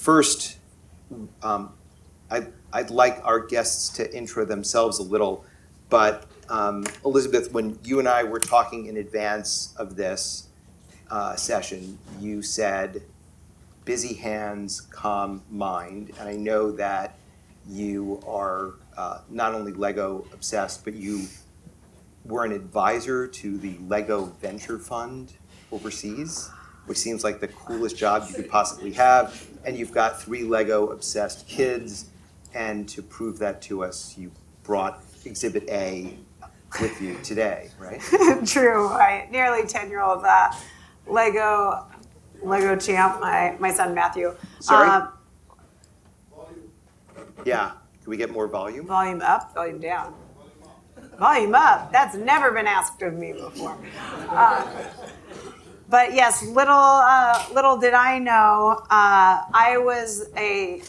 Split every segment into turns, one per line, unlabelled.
first, I'd like our guests to intro themselves a little, but Elizabeth, when you and I were talking in advance of this session, you said, busy hands, calm mind, and I know that you are not only Lego obsessed, but you were an advisor to the Lego Venture Fund overseas, which seems like the coolest job you could possibly have. And you've got 3 Lego obsessed kids. And to prove that to us, you brought Exhibit A with you today, right?
True. Nearly 10-year-old Lego champ, my son Matthew.
Sorry? Yeah. Can we get more volume?
Volume up, volume down. Volume up. That's never been asked of me before. But yes, little did I know, I was a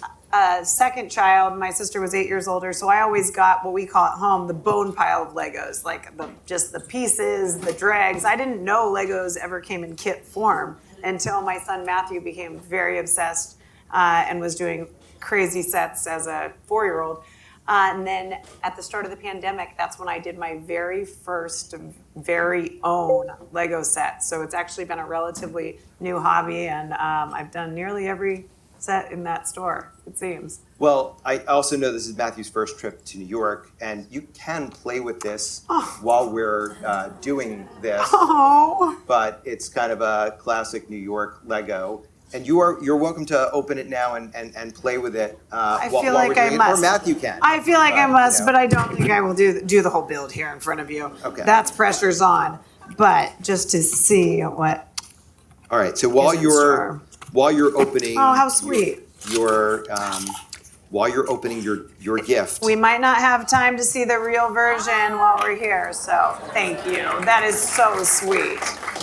second child. My sister was 8 years older, so I always got what we call at home the bone pile of Legos, like just the pieces, the dregs. I didn't know Legos ever came in kit form until my son Matthew became very obsessed and was doing crazy sets as a 4-year-old. And then at the start of the pandemic, that's when I did my very first, very own Lego set. So it's actually been a relatively new hobby, and I've done nearly every set in that store, it seems.
Well, I also know this is Matthew's first trip to New York, and you can play with this while we're doing this, but it's kind of a classic New York Lego. And you're welcome to open it now and play with it
I
while
feel like
we're doing
I
it,
must.
or Matthew can.
I feel like I must,
you know.
but I don't think I will do the whole build here in front of you.
Okay.
That's pressure's on. But just to see what.
All right. So while you're opening.
Oh, how sweet.
While you're opening your gift.
We might not have time to see the real version while we're here, so thank you. That is so sweet.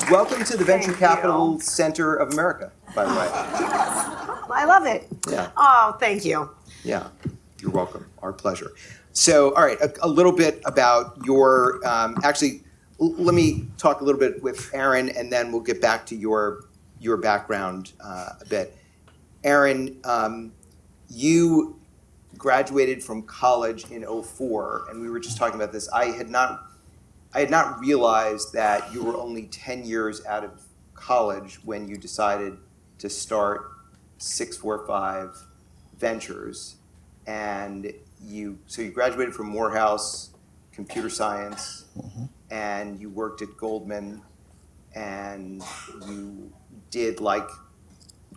Welcome to the Venture
Thank
Capital
you.
Center of America, by the way.
I love it.
Yeah.
Oh, thank you.
Yeah, you're welcome. Our pleasure. So, all right, a little bit about your, let me talk a little bit with Aaron, and then we'll get back to your background a bit. Aaron, you graduated from college in 2004, and we were just talking about this. I had not realized that you were only 10 years out of college when you decided to start 645 Ventures, and you graduated from Morehouse Computer Science, and you worked at Goldman, and you did like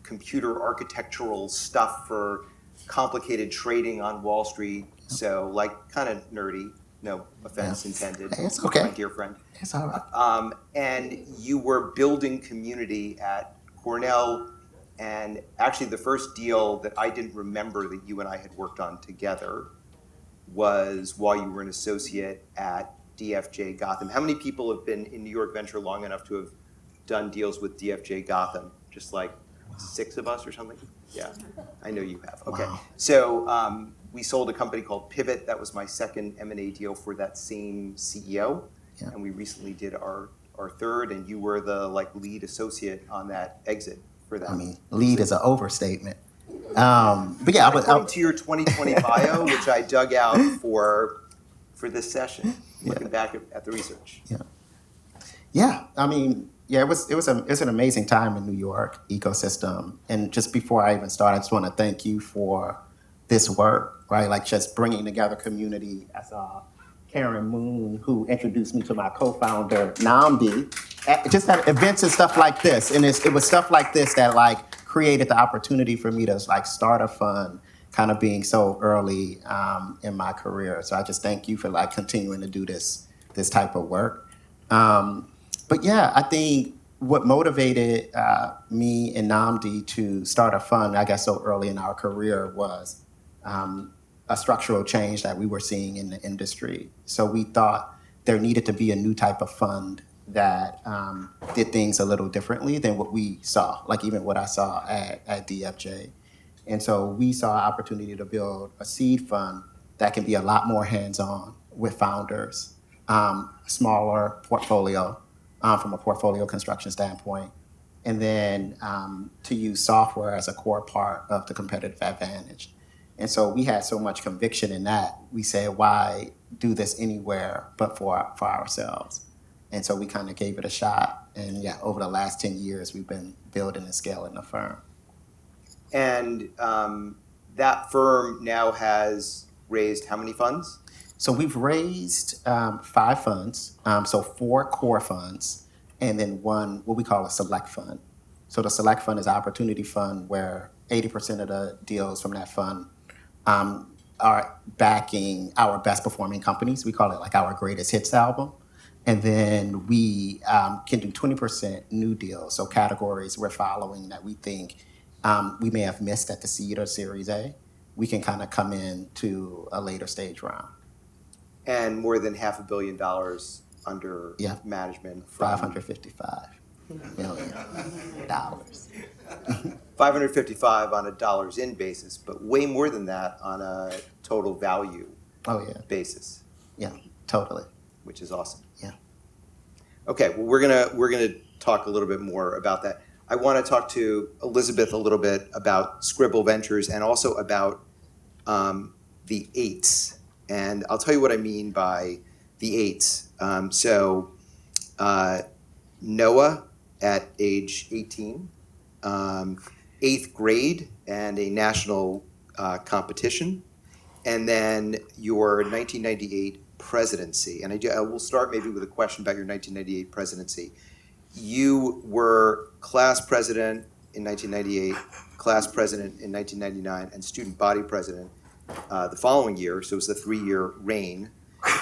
computer architectural stuff for complicated trading on Wall Street, so like kind of nerdy. No offense intended.
It's okay.
My dear friend.
It's all right.
And you were building community at Cornell. And actually the first deal that I didn't remember that you and I had worked on together was while you were an associate at DFJ Gotham. How many people have been in New York Venture long enough to have done deals with DFJ Gotham? Just like 6 of us or something? Yeah, I know you have. Okay.
Wow.
So we sold a company called Pivot. That was my second M&A deal for that same CEO. Yeah. And we recently did our third, and you were the lead associate on that exit for that.
I mean, lead is an overstatement. But yeah,
according to your 2020 bio, which I dug out for this session, looking back at the research.
Yeah. I mean, it was an amazing time in New York ecosystem. And just before I even start, I just want to thank you for this work, right? Like just bringing together community. I saw Karen Moon, who introduced me to my co-founder, Namdi, just at events and stuff like this. And it was stuff like this that created the opportunity for me to start a fund, kind of being so early in my career. So I just thank you for continuing to do this type of work. But yeah, I think what motivated me and Namdi to start a fund, I guess so early in our career, was a structural change that we were seeing in the industry. So we thought there needed to be a new type of fund that did things a little differently than what we saw, even what I saw at DFJ. And so we saw an opportunity to build a seed fund that can be a lot more hands-on with founders, smaller portfolio from a portfolio construction standpoint, and then to use software as a core part of the competitive advantage. And so we had so much conviction in that, we said, why do this anywhere but for ourselves? And so we kind of gave it a shot. And yeah, over the last 10 years, we've been building and scaling the firm.
And that firm now has raised how many funds?
So we've raised 5 funds, so 4 core funds, and then one, what we call a select fund. So the select fund is an opportunity fund where 80% of the deals from that fund are backing our best performing companies. We call it like our greatest hits album. And then we can do 20% new deals, so categories we're following that we think we may have missed at the seed or Series A. We can kind of come in to a later stage round.
And more than $500 million under management. From
$555 million.
555 on a dollars in basis, but way more than that on a total value basis.
Yeah, totally.
Which is awesome.
Yeah.
Okay, well we're gonna talk a little bit more about that. I want to talk to Elizabeth a little bit about Scribble Ventures and also about the eights. And I'll tell you what I mean by the eights. Noah at age 18, 8th grade and a national competition, and then your 1998 presidency. And I will start maybe with a question about your 1998 presidency. You were class president in 1998, class president in 1999, and student body president the following year. So it was a 3-year reign.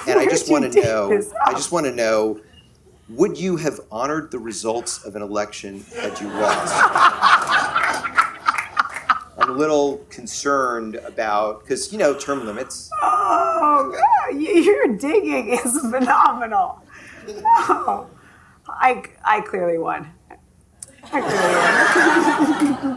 And I just want to know, would you have honored the results of an election had you lost? I'm a little concerned about, because, term limits.
Oh, God, your digging is phenomenal. Oh, I clearly won.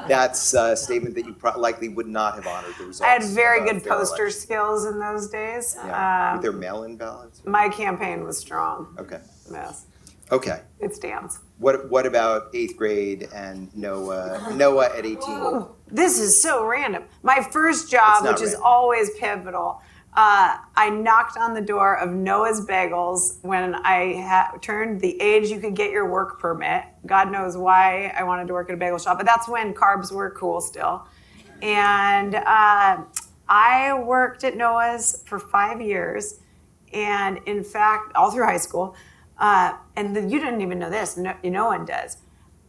That's a statement that you likely would not have honored the results.
I had very good poster skills in those days.
Yeah. Were there mail-in ballots?
My campaign was strong.
Okay.
Yes.
Okay.
It stands.
What about 8th grade and Noah at 18?
Oh, this is so random. My first job, which is always pivotal, I knocked on the door of Noah's Bagels when I turned the age you could get your work permit. God knows why I wanted to work at a bagel shop, but that's when carbs were cool still. And I worked at Noah's for 5 years, and in fact, all through high school. You didn't even know this. No one does.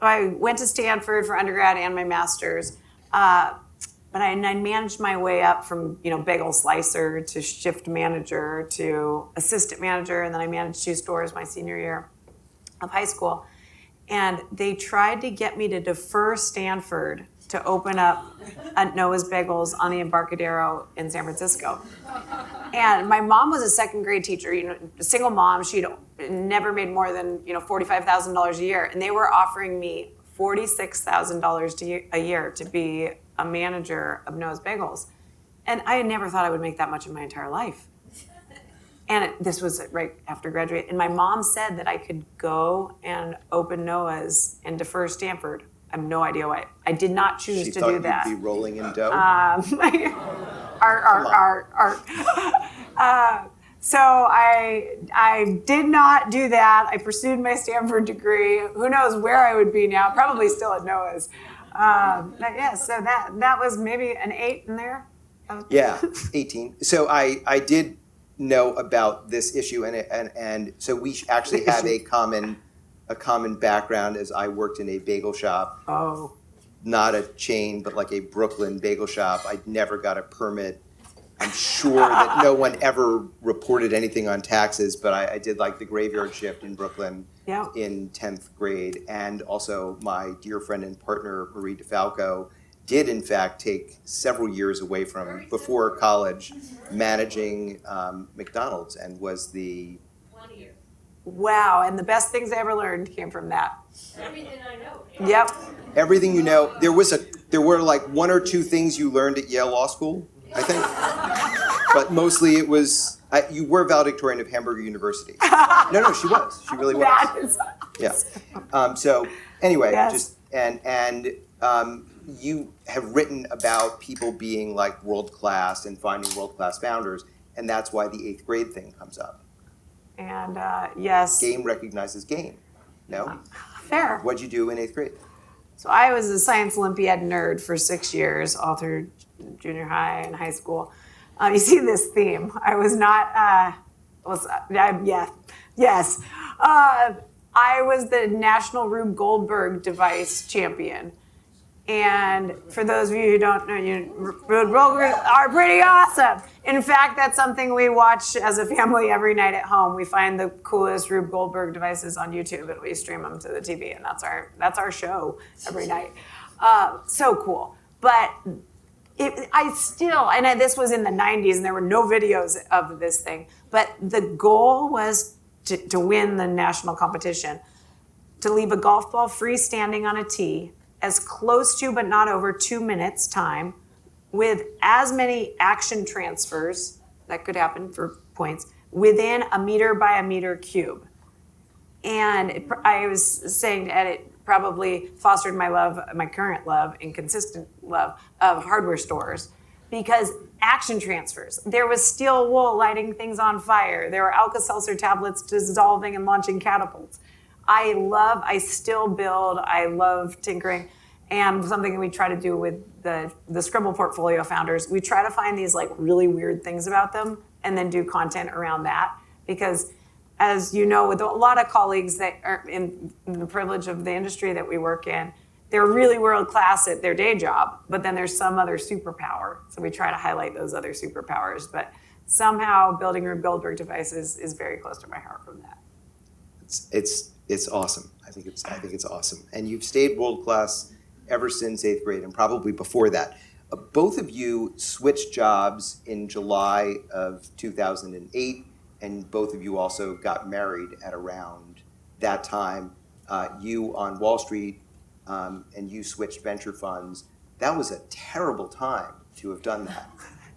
I went to Stanford for undergrad and my master's. But I managed my way up from, bagel slicer to shift manager to assistant manager, and then I managed 2 stores my senior year of high school. And they tried to get me to defer Stanford to open up at Noah's Bagels on the Embarcadero in San Francisco. And my mom was a 2nd grade teacher, a single mom. She'd never made more than, $45,000 a year. And they were offering me $46,000 a year to be a manager of Noah's Bagels. And I had never thought I would make that much in my entire life. And this was right after graduating. And my mom said that I could go and open Noah's and defer Stanford. I have no idea why. I did not choose to do that.
You'd be rolling in dough?
So I did not do that. I pursued my Stanford degree. Who knows where I would be now? Probably still at Noah's. So that was maybe an 8 in there.
Yeah, 18. So I did know about this issue, and so we actually have a common background, as I worked in a bagel shop.
Oh.
Not a chain, but like a Brooklyn bagel shop. I never got a permit. I'm sure that no one ever reported anything on taxes, but I did like the graveyard shift in Brooklyn in 10th grade. And also my dear friend and partner, Marie DeFalco, did in fact take several years away from, before college, managing McDonald's, and was the...
20 years.
Wow, and the best things I ever learned came from that.
Everything I know.
Yep.
Everything you know. There were like 1 or 2 things you learned at Yale Law School, I think. But mostly it was, you were valedictorian of Hamburger University. No, she was. She really was.
That is
Yeah. So anyway,
Yes.
And you have written about people being like world class and finding world class founders, and that's why the 8th grade thing comes up.
And yes,
Game recognizes game. No?
fair.
What'd you do in 8th grade?
So I was a science Olympiad nerd for 6 years, all through junior high and high school. You see this theme. I was not, yes. I was the National Rube Goldberg device champion. And for those of you who don't know, Rube Goldberg are pretty awesome. In fact, that's something we watch as a family every night at home. We find the coolest Rube Goldberg devices on YouTube and we stream them to the TV, and that's our show every night. So cool. But this was in the 90s and there were no videos of this thing, but the goal was to win the national competition, to leave a golf ball freestanding on a tee, as close to but not over 2 minutes time, with as many action transfers that could happen for points within a meter by a meter cube. And I was saying to Ed, it probably fostered my current love and consistent love of hardware stores, because action transfers. There was steel wool lighting things on fire. There were Alka-Seltzer tablets dissolving and launching catapults. I still build, I love tinkering, and something we try to do with the Scribble portfolio founders, we try to find these like really weird things about them and then do content around that, because as you know, with a lot of colleagues that are in the privilege of the industry that we work in, they're really world class at their day job, but then there's some other superpower. So we try to highlight those other superpowers, but somehow building Rube Goldberg devices is very close to my heart from that.
It's awesome. I think it's awesome. And you've stayed world class ever since 8th grade and probably before that. Both of you switched jobs in July of 2008, and both of you also got married at around that time. You on Wall Street, and you switched venture funds. That was a terrible time to have done that.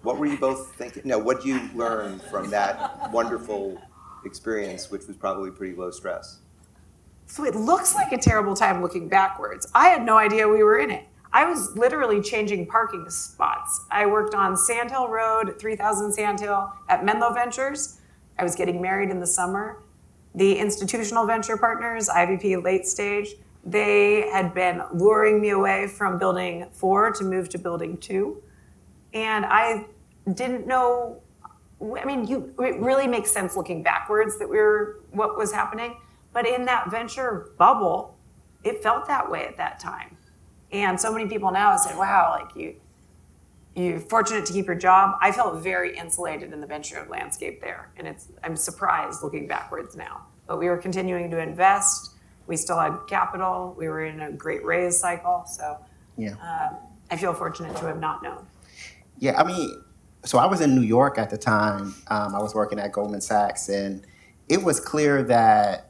What were you both thinking? No, what did you learn from that wonderful experience, which was probably pretty low stress?
So it looks like a terrible time looking backwards. I had no idea we were in it. I was literally changing parking spots. I worked on Sandhill Road, 3000 Sandhill at Menlo Ventures. I was getting married in the summer. The institutional venture partners, IVP late stage, they had been luring me away from building 4 to move to building 2. And I didn't know, it really makes sense looking backwards that what was happening. But in that venture bubble, it felt that way at that time. And so many people now have said, wow, like you're fortunate to keep your job. I felt very insulated in the venture landscape there. And I'm surprised looking backwards now. But we were continuing to invest. We still had capital. We were in a great raise cycle. So yeah. I feel fortunate to have not known.
Yeah, so I was in New York at the time. I was working at Goldman Sachs, and it was clear that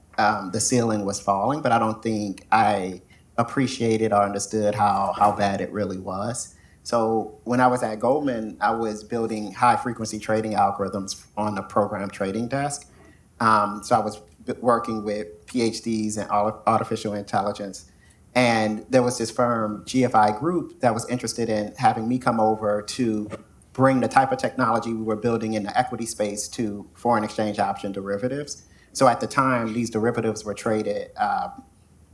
the ceiling was falling, but I don't think I appreciated or understood how bad it really was. So when I was at Goldman, I was building high-frequency trading algorithms on the program trading desk. So I was working with PhDs in artificial intelligence. And there was this firm, GFI Group, that was interested in having me come over to bring the type of technology we were building in the equity space to foreign exchange option derivatives. So at the time, these derivatives were traded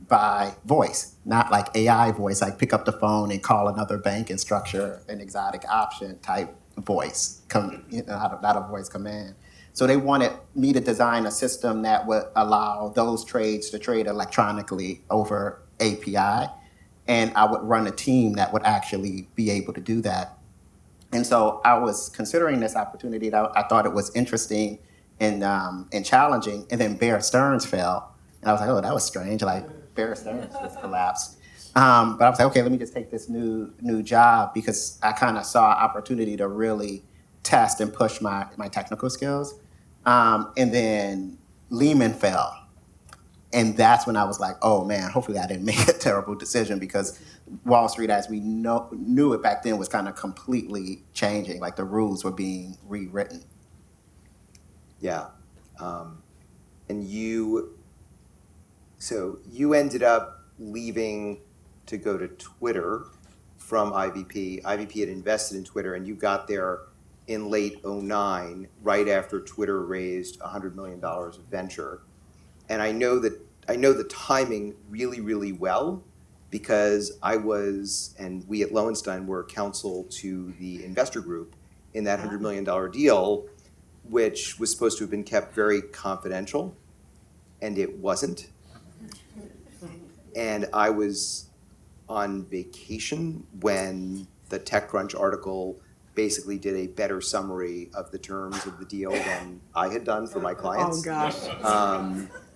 by voice, not like AI voice, like pick up the phone and call another bank and structure an exotic option type voice, not a voice command. So they wanted me to design a system that would allow those trades to trade electronically over API, and I would run a team that would actually be able to do that. And so I was considering this opportunity. I thought it was interesting and challenging, and then Bear Stearns fell, and I was like, oh, that was strange. Like Bear Stearns just collapsed. But I was like, okay, let me just take this new job, because I kind of saw an opportunity to really test and push my technical skills. And then Lehman fell. And that's when I was like, oh man, hopefully I didn't make a terrible decision, because Wall Street, as we knew it back then, was kind of completely changing. Like the rules were being rewritten.
Yeah. And you ended up leaving to go to Twitter from IVP. IVP had invested in Twitter, and you got there in late '09, right after Twitter raised $100 million of venture. And I know the timing really, really well, because I was, and we at Lowenstein were counsel to the investor group in that $100 million deal, which was supposed to have been kept very confidential, and it wasn't. And I was on vacation when the TechCrunch article basically did a better summary of the terms of the deal than I had done for my clients.
Oh, gosh.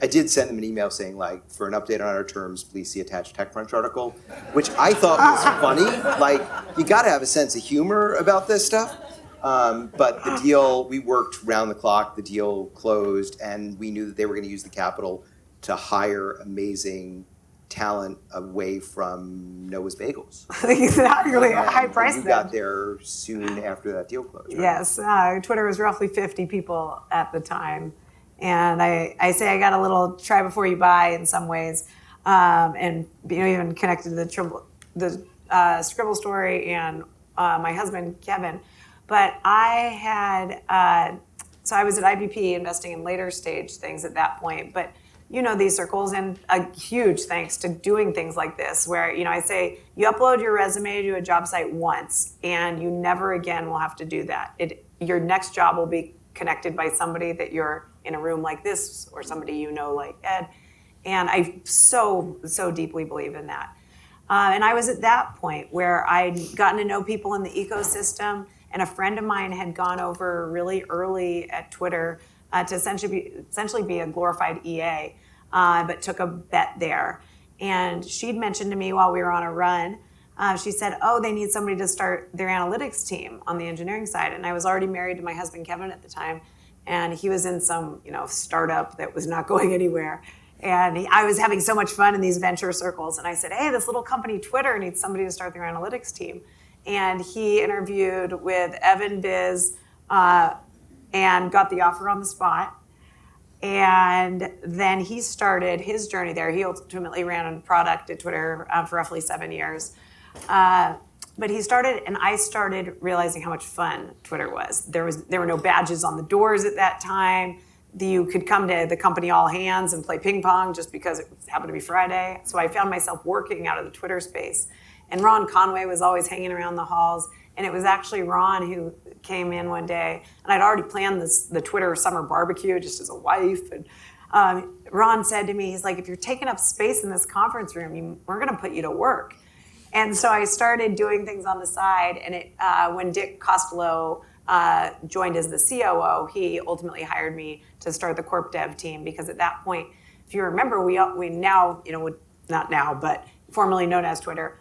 I did send them an email saying, like, for an update on our terms, please see attached TechCrunch article, which I thought was funny. Like, you gotta have a sense of humor about this stuff. But the deal, we worked round the clock, the deal closed, and we knew that they were gonna use the capital to hire amazing talent away from Noah's Bagels.
Exactly, a high
And
price
you
then.
got there soon after that deal closed, right?
Yes, Twitter was roughly 50 people at the time. And I say I got a little try before you buy in some ways, and even connected to the Scribble story and my husband, Kevin. But I had, so I was at IBP investing in later stage things at that point, but you know these circles, and a huge thanks to doing things like this, where I say you upload your resume to a job site once, and you never again will have to do that. Your next job will be connected by somebody that you're in a room like this, or somebody like Ed, and I so deeply believe in that. And I was at that point where I'd gotten to know people in the ecosystem, and a friend of mine had gone over really early at Twitter to essentially be a glorified EA, but took a bet there. And she'd mentioned to me while we were on a run, she said, oh, they need somebody to start their analytics team on the engineering side. And I was already married to my husband, Kevin, at the time. And he was in some startup that was not going anywhere. And I was having so much fun in these venture circles. And I said, hey, this little company, Twitter, needs somebody to start their analytics team. And he interviewed with Evan Biz, and got the offer on the spot. And then he started his journey there. He ultimately ran a product at Twitter for roughly 7 years. But he started, and I started realizing how much fun Twitter was. There were no badges on the doors at that time. You could come to the company all hands and play ping pong just because it happened to be Friday. So I found myself working out of the Twitter space. And Ron Conway was always hanging around the halls. And it was actually Ron who came in one day, and I'd already planned the Twitter summer barbecue just as a wife. And Ron said to me, he's like, if you're taking up space in this conference room, we're going to put you to work. And so I started doing things on the side. And when Dick Costello joined as the COO, he ultimately hired me to start the corp dev team, because at that point, if you remember, we now, not now, but formerly known as Twitter,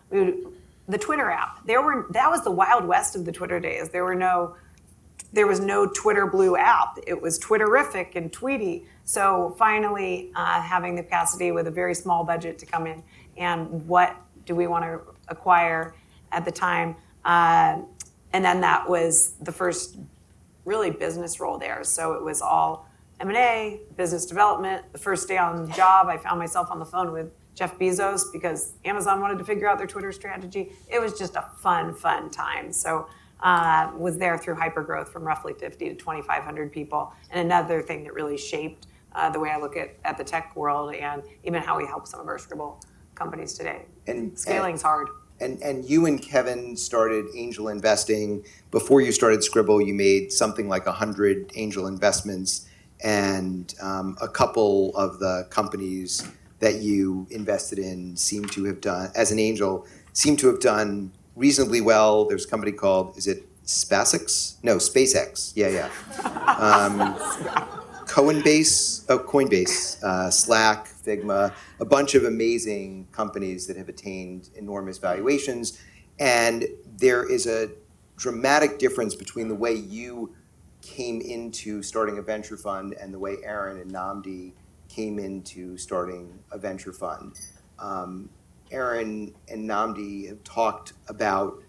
the Twitter app. That was the Wild West of the Twitter days. There was no Twitter Blue app. It was Twitterific and Tweety. So finally, having the capacity with a very small budget to come in, and what do we want to acquire at the time, and then that was the first really business role there. So it was all M&A, business development. The first day on the job, I found myself on the phone with Jeff Bezos because Amazon wanted to figure out their Twitter strategy. It was just a fun time. So was there through hypergrowth from roughly 50 to 2,500 people. And another thing that really shaped the way I look at the tech world, and even how we help some of our Scribble companies today.
And
scaling's hard.
And you and Kevin started angel investing. Before you started Scribble, you made something like 100 angel investments, and a couple of the companies that you invested in seem to have done, as an angel, seem to have done reasonably well. There's a company called, is it SpaceX? No, SpaceX. Yeah. Coinbase, Slack, Figma, a bunch of amazing companies that have attained enormous valuations. And there is a dramatic difference between the way you came into starting a venture fund and the way Aaron and Nnamdi came into starting a venture fund. Aaron and Nnamdi have talked about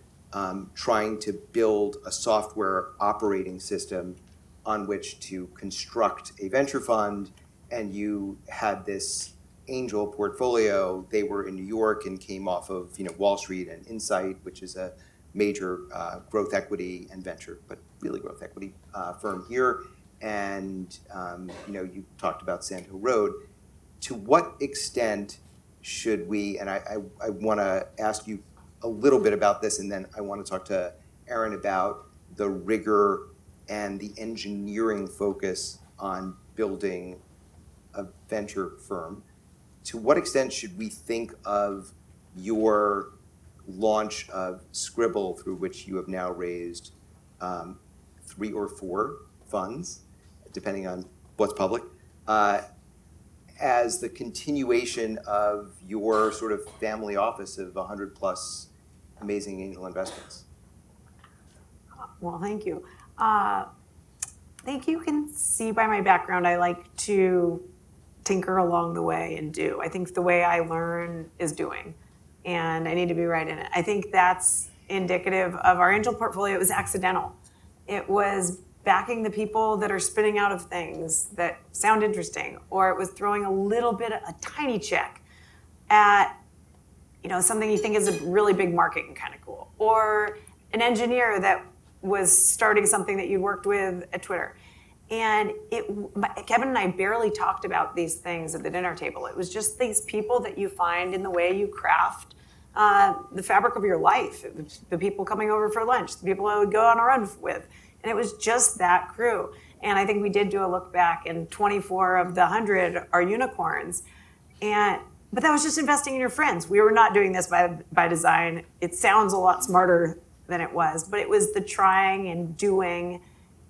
trying to build a software operating system on which to construct a venture fund, and you had this angel portfolio, they were in New York and came off of Wall Street and Insight, which is a major growth equity and venture, but really growth equity firm here. And you talked about Sand Hill Road. To what extent should we? And I want to ask you a little bit about this, and then I want to talk to Aaron about the rigor and the engineering focus on building a venture firm. To what extent should we think of your launch of Scribble, through which you have now raised 3 or 4 funds, depending on what's public, as the continuation of your sort of family office of 100 plus amazing angel investments?
Well, thank you. I think you can see by my background, I like to tinker along the way and do. I think the way I learn is doing, and I need to be right in it. I think that's indicative of our angel portfolio. It was accidental. It was backing the people that are spinning out of things that sound interesting, or it was throwing a tiny check at something you think is a really big market and kind of cool, or an engineer that was starting something that you worked with at Twitter. And Kevin and I barely talked about these things at the dinner table. It was just these people that you find in the way you craft the fabric of your life. It was the people coming over for lunch, the people I would go on a run with. And it was just that crew. And I think we did do a look back, and 24 of the 100 are unicorns. But that was just investing in your friends. We were not doing this by design. It sounds a lot smarter than it was, but it was the trying and doing,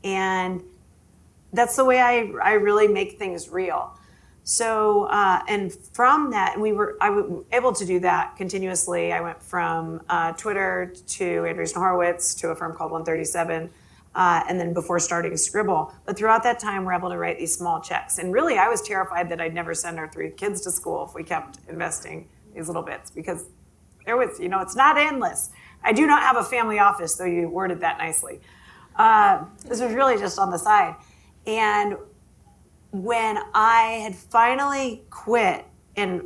and that's the way I really make things real. So, and from that, I was able to do that continuously. I went from Twitter to Andreessen Horowitz to a firm called 137, and then before starting Scribble. But throughout that time, we're able to write these small checks. And really, I was terrified that I'd never send our 3 kids to school if we kept investing these little bits, because there was, it's not endless. I do not have a family office, though you worded that nicely. This was really just on the side. And when I had finally quit, and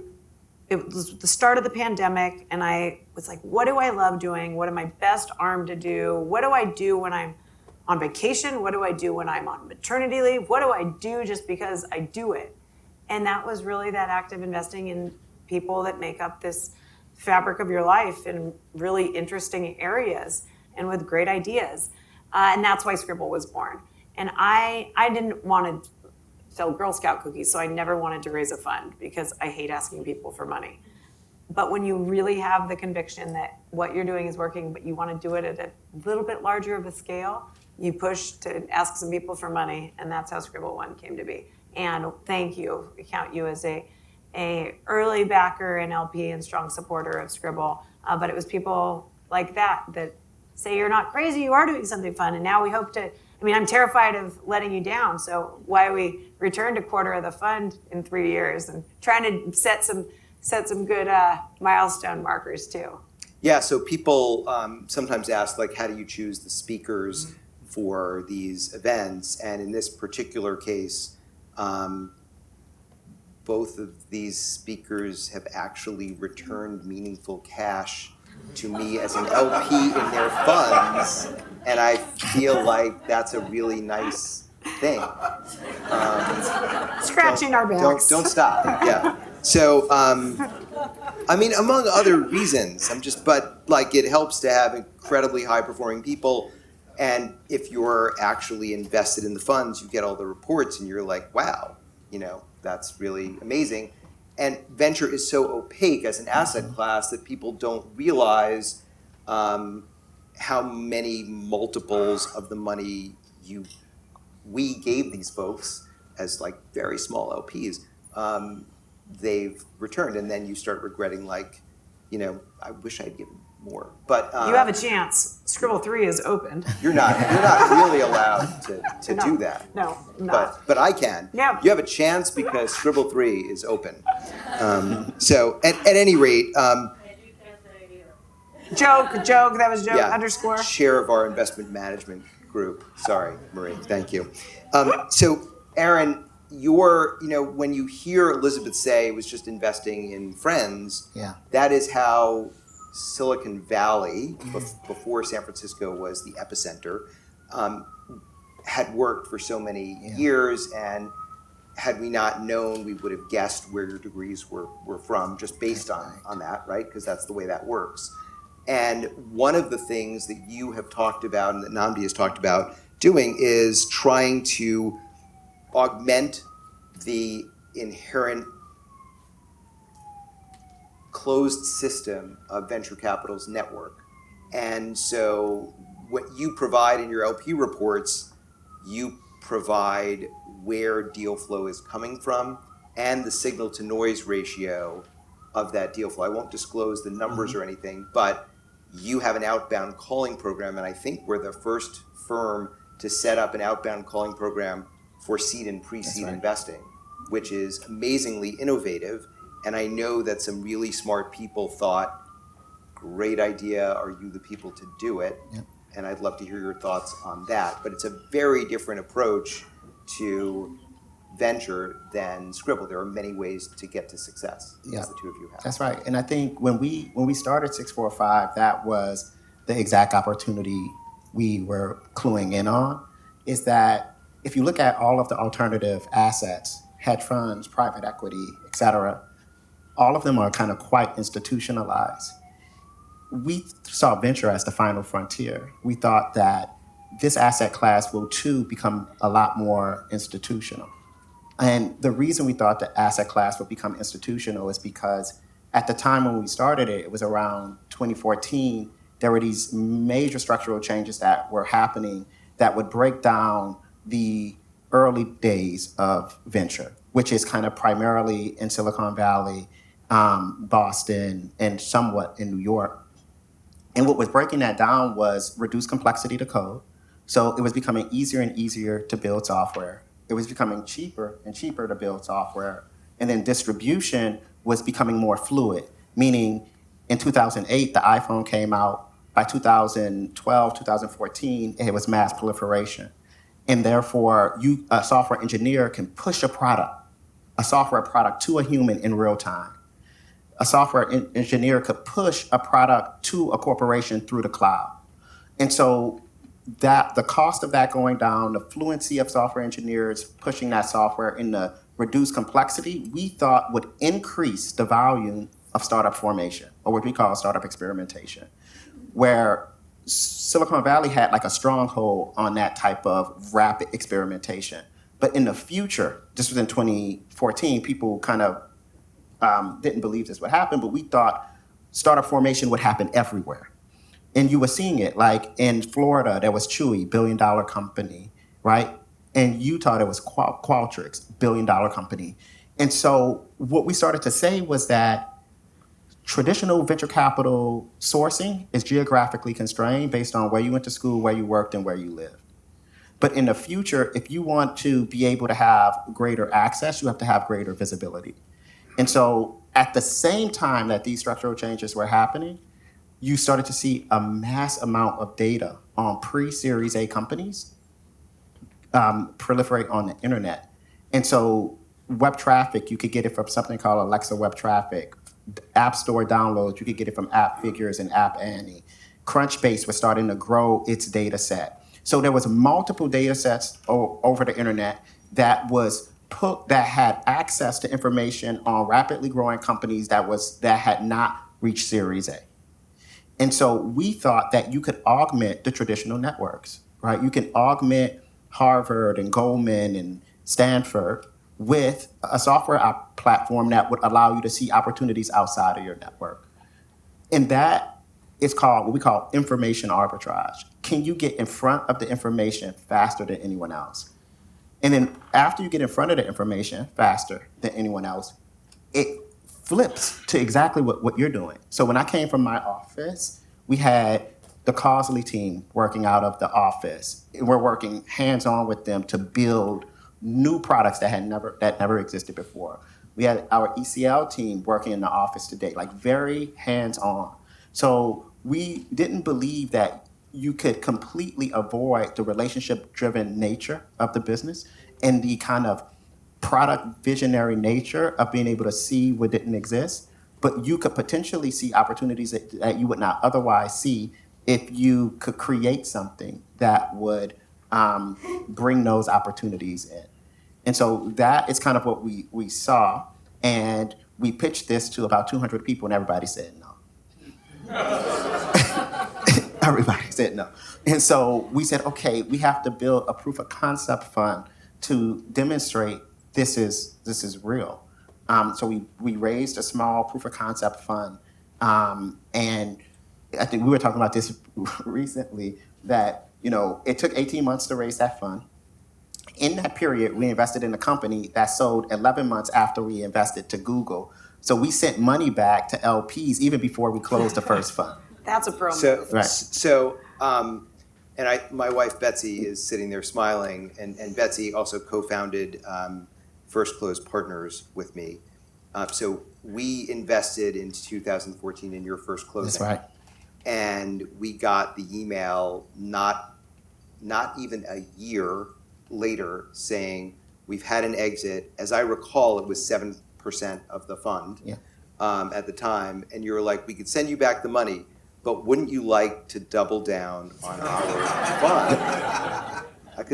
it was the start of the pandemic, and I was like, what do I love doing? What am I best armed to do? What do I do when I'm on vacation? What do I do when I'm on maternity leave? What do I do just because I do it? And that was really that active investing in people that make up this fabric of your life in really interesting areas and with great ideas. And that's why Scribble was born. And I didn't want to sell Girl Scout cookies, so I never wanted to raise a fund because I hate asking people for money. But when you really have the conviction that what you're doing is working, but you want to do it at a little bit larger of a scale, you push to ask some people for money, and that's how Scribble 1 came to be. And thank you. We count you as a early backer and LP and strong supporter of Scribble. But it was people like that say you're not crazy, you are doing something fun. And now we hope to, I'm terrified of letting you down. So why we returned a quarter of the fund in 3 years and trying to set some good milestone markers too.
Yeah, so people sometimes ask, how do you choose the speakers for these events? And in this particular case, both of these speakers have actually returned meaningful cash to me as an LP in their funds, and I feel like that's a really nice thing.
Scratching our backs.
Don't stop. Yeah. So, among other reasons, it helps to have incredibly high-performing people, and if you're actually invested in the funds, you get all the reports, and you're like, wow, that's really amazing. And venture is so opaque as an asset class that people don't realize how many multiples of the money we gave these folks as very small LPs, they've returned. And then you start regretting, I wish I'd given more. But
you have a chance. Scribble 3 is open.
You're not really allowed to do that.
No, I'm not.
But I can.
Yeah.
You have a chance because Scribble 3 is open. So at any rate,
joke. That was joke.
Yeah,
underscore.
Share of our investment management group. Sorry, Marie. Thank you. So Aaron, when you hear Elizabeth say it was just investing in friends,
Yeah.
that is how Silicon Valley, before San Francisco was the epicenter, um, had worked for so many years. And had we not known, we would have guessed where your degrees were from just based on that, right? Because that's the way that works. And one of the things that you have talked about and that Nnamdi has talked about doing is trying to augment the inherent closed system of venture capital's network. And so what you provide in your LP reports, you provide where deal flow is coming from and the signal to noise ratio of that deal flow. I won't disclose the numbers or anything, but you have an outbound calling program, and I think we're the first firm to set up an outbound calling program for seed and pre-seed investing, which is amazingly innovative. And I know that some really smart people thought, great idea, are you the people to do it?
Yep.
And I'd love to hear your thoughts on that. But it's a very different approach to venture than Scribble. There are many ways to get to success, as the two of you have.
That's right. And I think when we started 645, that was the exact opportunity we were cluing in on, is that if you look at all of the alternative assets, hedge funds, private equity, et cetera, all of them are kind of quite institutionalized. We saw venture as the final frontier. We thought that this asset class will too become a lot more institutional. And the reason we thought the asset class would become institutional is because at the time when we started it, it was around 2014, there were these major structural changes that were happening that would break down the early days of venture, which is kind of primarily in Silicon Valley, Boston, and somewhat in New York. And what was breaking that down was reduced complexity to code. So it was becoming easier and easier to build software. It was becoming cheaper and cheaper to build software. And then distribution was becoming more fluid, meaning in 2008, the iPhone came out. By 2012, 2014, it was mass proliferation. And therefore, a software engineer can push a software product to a human in real time. A software engineer could push a product to a corporation through the cloud. And so that the cost of that going down, the fluency of software engineers pushing that software in the reduced complexity, we thought would increase the volume of startup formation, or what we call startup experimentation, where Silicon Valley had like a stronghold on that type of rapid experimentation. But in the future, this was in 2014, people kind of didn't believe this would happen, but we thought startup formation would happen everywhere. And you were seeing it, like in Florida, there was Chewy, billion-dollar company, right? In Utah, there was Qualtrics, billion-dollar company. And so what we started to say was that traditional venture capital sourcing is geographically constrained based on where you went to school, where you worked, and where you lived. But in the future, if you want to be able to have greater access, you have to have greater visibility. And so at the same time that these structural changes were happening, you started to see a mass amount of data on pre-Series A companies proliferate on the internet. And so web traffic, you could get it from something called Alexa web traffic. App Store downloads, you could get it from App Figures and App Annie. Crunchbase was starting to grow its data set. So there was multiple data sets over the internet that had access to information on rapidly growing companies that had not reached Series A. And so we thought that you could augment the traditional networks, right? You can augment Harvard and Goldman and Stanford with a software platform that would allow you to see opportunities outside of your network. And that is called what we call information arbitrage. Can you get in front of the information faster than anyone else? And then after you get in front of the information faster than anyone else, it flips to exactly what you're doing. So when I came from my office, we had the Causley team working out of the office. We're working hands-on with them to build new products that never existed before. We had our ECL team working in the office today, like very hands-on. So we didn't believe that you could completely avoid the relationship-driven nature of the business and the kind of product visionary nature of being able to see what didn't exist, but you could potentially see opportunities that you would not otherwise see if you could create something that would bring those opportunities in. And so that is kind of what we saw. And we pitched this to about 200 people, and everybody said no. Everybody said no. And so we said, okay, we have to build a proof of concept fund to demonstrate this is real. So we raised a small proof of concept fund. And I think we were talking about this recently, that it took 18 months to raise that fund. In that period, we invested in a company that sold 11 months after we invested to Google. So we sent money back to LPs even before we closed the first fund.
That's a pro
So,
move.
Right.
so, my wife Betsy is sitting there smiling, and Betsy also co-founded First Close Partners with me. So we invested in 2014 in your first closing.
That's right.
And we got the email not even a year later saying we've had an exit. As I recall, it was 7% of the fund at the time, and you were like, we could send you back the money, but wouldn't you like to double down on our fund?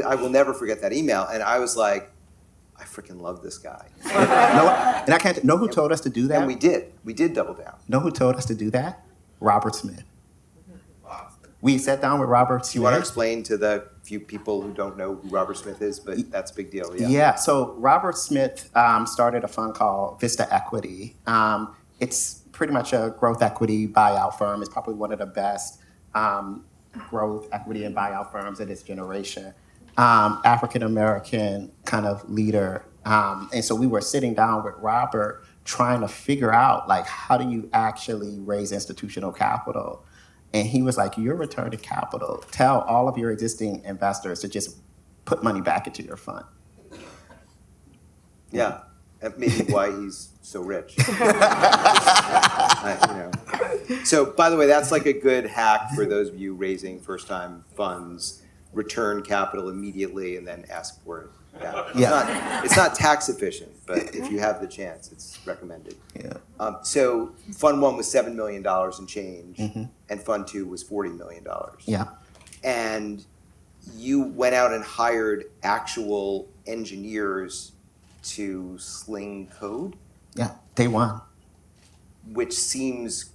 I will never forget that email, and I was like, I freaking love this guy.
And I can't know who told us to do that.
And we did double down.
Know who told us to do that? Robert Smith. We sat down with Robert Smith.
Do you want to explain to the few people who don't know who Robert Smith is, but that's a big deal, yeah.
Yeah, so Robert Smith started a fund called Vista Equity. It's pretty much a growth equity buyout firm. It's probably one of the best growth equity and buyout firms of this generation. African-American kind of leader. And so we were sitting down with Robert trying to figure out, like, how do you actually raise institutional capital? And he was like, you're returning capital. Tell all of your existing investors to just put money back into your fund.
Yeah, that may be why he's so rich. So, by the way, that's like a good hack for those of you raising first-time funds. Return capital immediately and then ask for it. Yeah. It's not tax efficient, but if you have the chance, it's recommended.
Yeah.
So Fund 1 was $7 million and change, and Fund 2 was $40 million.
Yeah.
And you went out and hired actual engineers to sling code,
Yeah. Day one.
which seems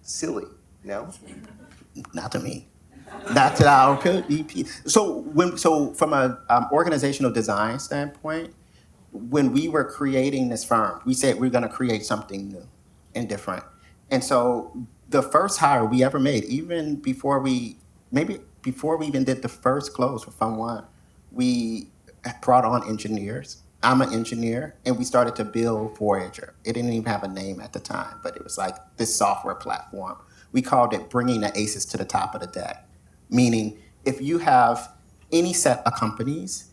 silly, no?
Not to me. That's our EP. So from an organizational design standpoint, when we were creating this firm, we said we're going to create something new and different. And so the first hire we ever made, even before we even did the first close for Fund 1, we brought on engineers. I'm an engineer, and we started to build Voyager. It didn't even have a name at the time, but it was like this software platform. We called it Bringing the Aces to the Top of the Deck. Meaning, if you have any set of companies,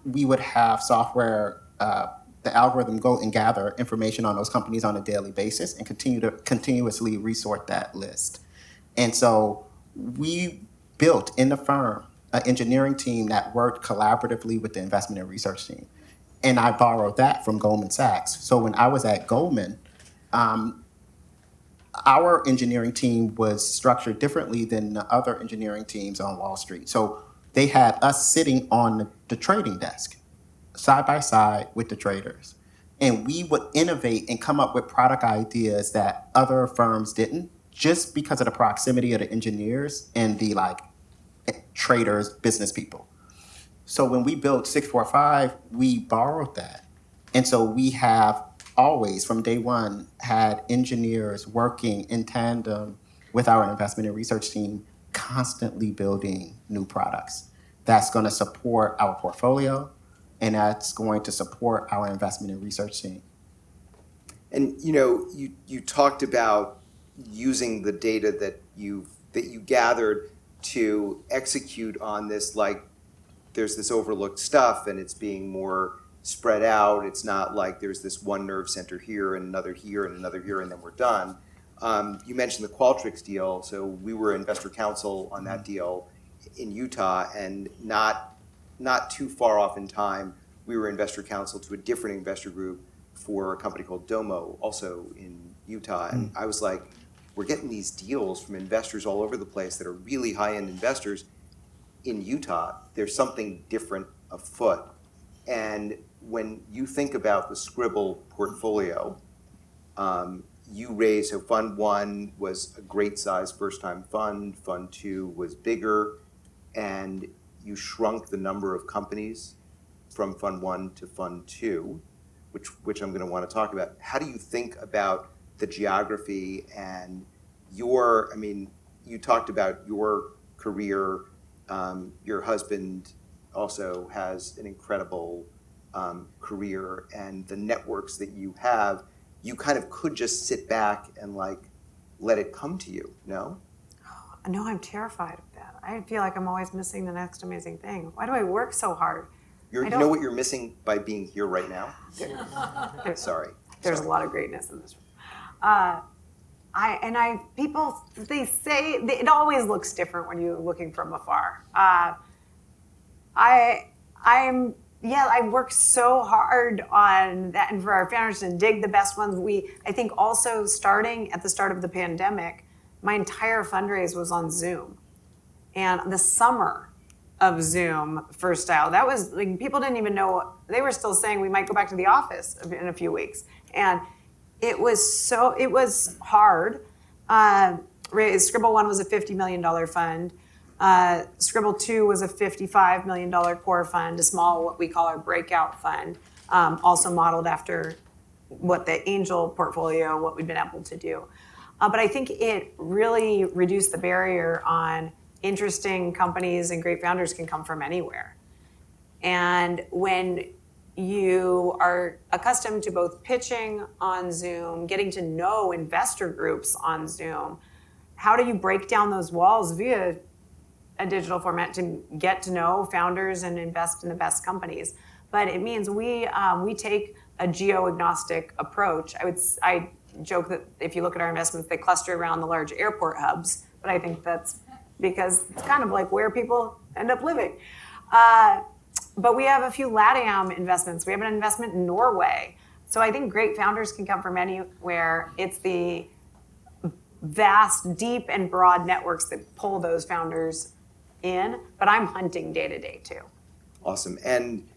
we would have software, the algorithm go and gather information on those companies on a daily basis and continuously resort that list. And so we built in the firm an engineering team that worked collaboratively with the investment and research team. And I borrowed that from Goldman Sachs. So when I was at Goldman, our engineering team was structured differently than the other engineering teams on Wall Street. So they had us sitting on the trading desk, side by side with the traders. And we would innovate and come up with product ideas that other firms didn't, just because of the proximity of the engineers and the traders, business people. So when we built 645, we borrowed that. And so we have always, from day one, had engineers working in tandem with our investment and research team, constantly building new products. That's going to support our portfolio, and that's going to support our investment and research team.
And you talked about using the data that you gathered to execute on this, like there's this overlooked stuff and it's being more spread out. It's not like there's this one nerve center here and another here and another here and then we're done. You mentioned the Qualtrics deal. So we were investor counsel on that deal in Utah, and not too far off in time, we were investor counsel to a different investor group for a company called Domo, also in Utah. And I was like, we're getting these deals from investors all over the place that are really high-end investors in Utah. There's something different afoot. And when you think about the Scribble portfolio, you raised, so Fund 1 was a great size first-time fund, Fund 2 was bigger, and you shrunk the number of companies from Fund 1 to Fund 2, which I'm going to want to talk about. How do you think about the geography and I mean, you talked about your career, your husband also has an incredible career, and the networks that you have, you kind of could just sit back and like let it come to you, no?
No, I'm terrified of that. I feel like I'm always missing the next amazing thing. Why do I work so hard?
You know what you're missing by being here right now? Sorry.
There's a lot of greatness in this room. People, they say, it always looks different when you're looking from afar. I work so hard on that, and for our founders to dig the best ones. I think also starting at the start of the pandemic, my entire fundraise was on Zoom. And the summer of Zoom first style, that was like, people didn't even know, they were still saying we might go back to the office in a few weeks. And it was hard. Scribble 1 was a $50 million fund. Scribble 2 was a $55 million core fund, a small, what we call our breakout fund, also modeled after what the angel portfolio, what we've been able to do. But I think it really reduced the barrier on interesting companies, and great founders can come from anywhere. And when you are accustomed to both pitching on Zoom, getting to know investor groups on Zoom, how do you break down those walls via a digital format to get to know founders and invest in the best companies? But it means we take a geo-agnostic approach. I joke that if you look at our investments, they cluster around the large airport hubs, but I think that's because it's kind of like where people end up living. But we have a few LATAM investments. We have an investment in Norway. So I think great founders can come from anywhere. It's the vast, deep, and broad networks that pull those founders in, but I'm hunting day to day too.
Awesome. And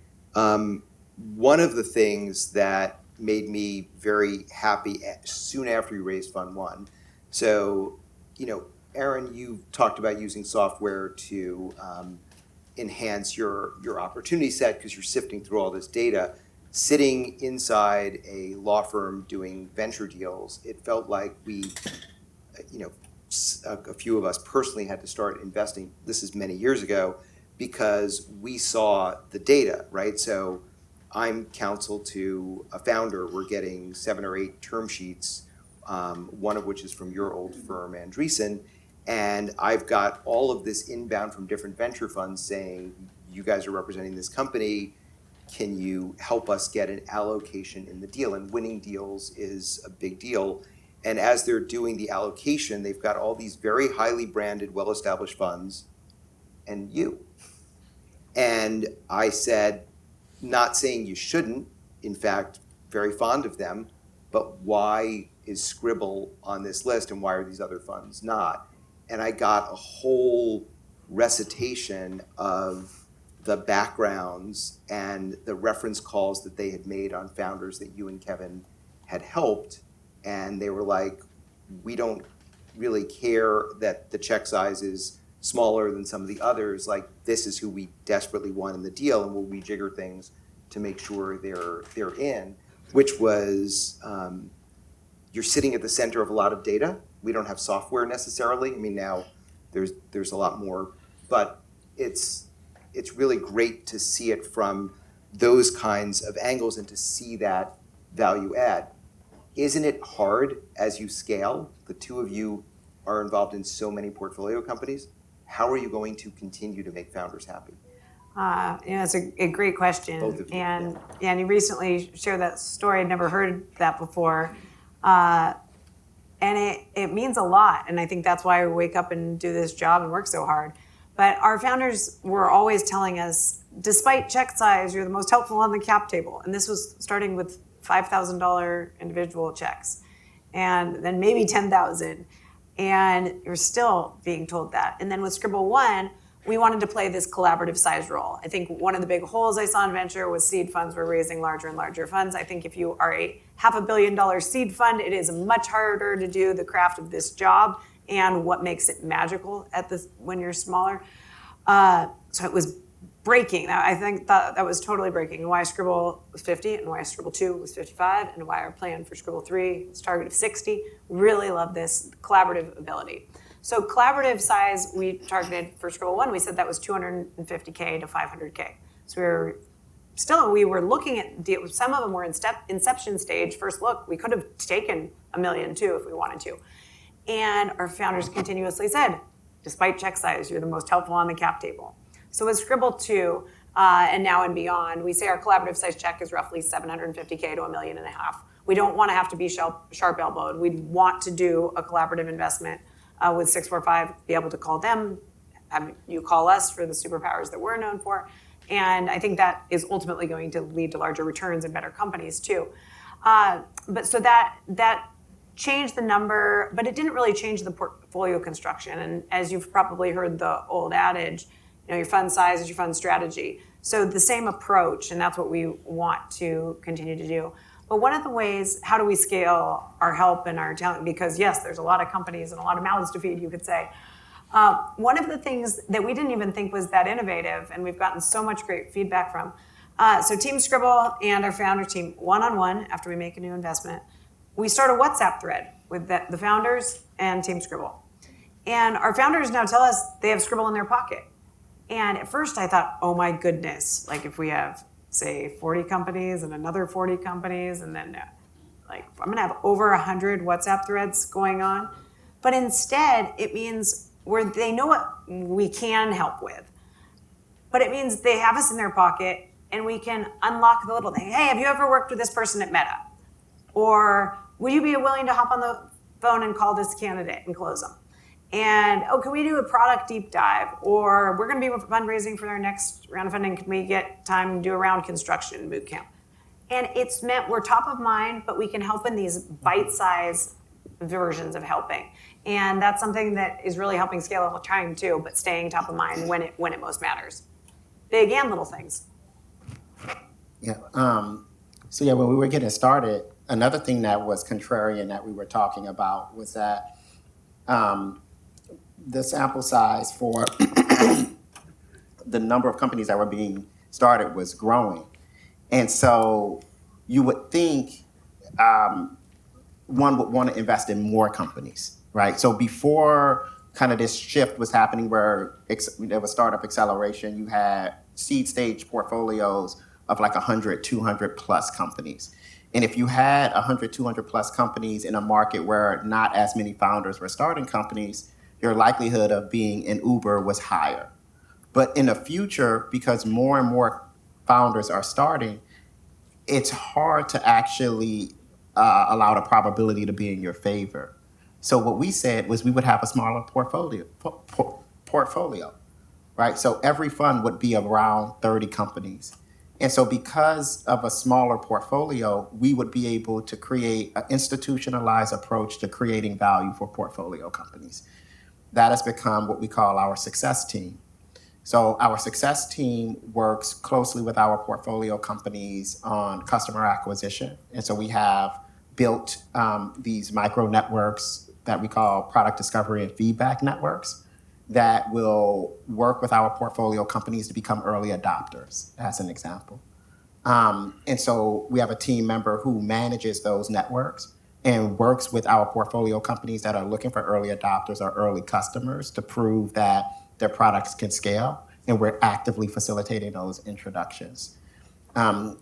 one of the things that made me very happy soon after you raised Fund 1, so, Aaron, you talked about using software to enhance your opportunity set because you're sifting through all this data. Sitting inside a law firm doing venture deals, it felt like we, a few of us personally had to start investing. This is many years ago because we saw the data, right? So I'm counsel to a founder. We're getting 7 or 8 term sheets, one of which is from your old firm, Andreessen. And I've got all of this inbound from different venture funds saying, you guys are representing this company. Can you help us get an allocation in the deal? And winning deals is a big deal. And as they're doing the allocation, they've got all these very highly branded, well-established funds and you. And I said, not saying you shouldn't, in fact, very fond of them, but why is Scribble on this list and why are these other funds not? And I got a whole recitation of the backgrounds and the reference calls that they had made on founders that you and Kevin had helped. And they were like, we don't really care that the check size is smaller than some of the others. Like, this is who we desperately want in the deal, and we'll rejigger things to make sure they're in, which was, you're sitting at the center of a lot of data. We don't have software necessarily. I mean, now there's a lot more, but it's really great to see it from those kinds of angles and to see that value add. Isn't it hard as you scale? The two of you are involved in so many portfolio companies. How are you going to continue to make founders happy?
It's a great question.
Both of you,
and you recently shared that story. I'd never heard that before. And it means a lot. And I think that's why we wake up and do this job and work so hard. But our founders were always telling us, despite check size, you're the most helpful on the cap table. And this was starting with $5,000 individual checks, and then maybe 10,000. And you're still being told that. And then with Scribble One, we wanted to play this collaborative size role. I think one of the big holes I saw in venture was seed funds were raising larger and larger funds. I think if you are a $500 million seed fund, it is much harder to do the craft of this job and what makes it magical at this when you're smaller. So it was breaking. I think that was totally breaking. And why Scribble was 50 and why Scribble 2 was 55 and why our plan for Scribble 3 is target of 60. Really love this collaborative ability. So collaborative size we targeted for Scribble 1, we said that was 250K to 500K. So we were looking at deals. Some of them were in inception stage, first look. We could have taken $1 million too if we wanted to. And our founders continuously said, despite check size, you're the most helpful on the cap table. So with Scribble 2, and now and beyond, we say our collaborative size check is roughly 750K to $1.5 million. We don't want to have to be sharp elbowed. We'd want to do a collaborative investment with 645, be able to call them, have you call us for the superpowers that we're known for. And I think that is ultimately going to lead to larger returns and better companies too. But so that changed the number, but it didn't really change the portfolio construction. And as you've probably heard the old adage, your fund size is your fund strategy. So the same approach, and that's what we want to continue to do. But one of the ways, how do we scale our help and our talent? Because yes, there's a lot of companies and a lot of mouths to feed, you could say. One of the things that we didn't even think was that innovative, and we've gotten so much great feedback from. So Team Scribble and our founder team, one-on-one, after we make a new investment, we start a WhatsApp thread with the founders and Team Scribble. And our founders now tell us they have Scribble in their pocket. And at first I thought, oh my goodness, like if we have, say, 40 companies and another 40 companies, and then I'm gonna have over 100 WhatsApp threads going on. But instead, it means they know what we can help with. But it means they have us in their pocket and we can unlock the little thing. Hey, have you ever worked with this person at Meta? Or would you be willing to hop on the phone and call this candidate and close them? And, can we do a product deep dive? Or we're going to be fundraising for our next round of funding. Can we get time to do a round construction boot camp? And it's meant we're top of mind, but we can help in these bite-sized versions of helping. And that's something that is really helping scale over time too, but staying top of mind when it most matters. Big and little things.
Yeah. When we were getting started, another thing that was contrarian that we were talking about was that the sample size for the number of companies that were being started was growing. And so you would think one would want to invest in more companies, right? So before kind of this shift was happening where there was startup acceleration, you had seed stage portfolios of like 100, 200 plus companies. And if you had 100, 200 plus companies in a market where not as many founders were starting companies, your likelihood of being an Uber was higher. But in the future, because more and more founders are starting, it's hard to actually allow the probability to be in your favor. So what we said was we would have a smaller portfolio, right? So every fund would be around 30 companies. And so because of a smaller portfolio, we would be able to create an institutionalized approach to creating value for portfolio companies. That has become what we call our success team. So our success team works closely with our portfolio companies on customer acquisition. And so we have built these micro networks that we call product discovery and feedback networks that will work with our portfolio companies to become early adopters, as an example. And so we have a team member who manages those networks and works with our portfolio companies that are looking for early adopters or early customers to prove that their products can scale, and we're actively facilitating those introductions.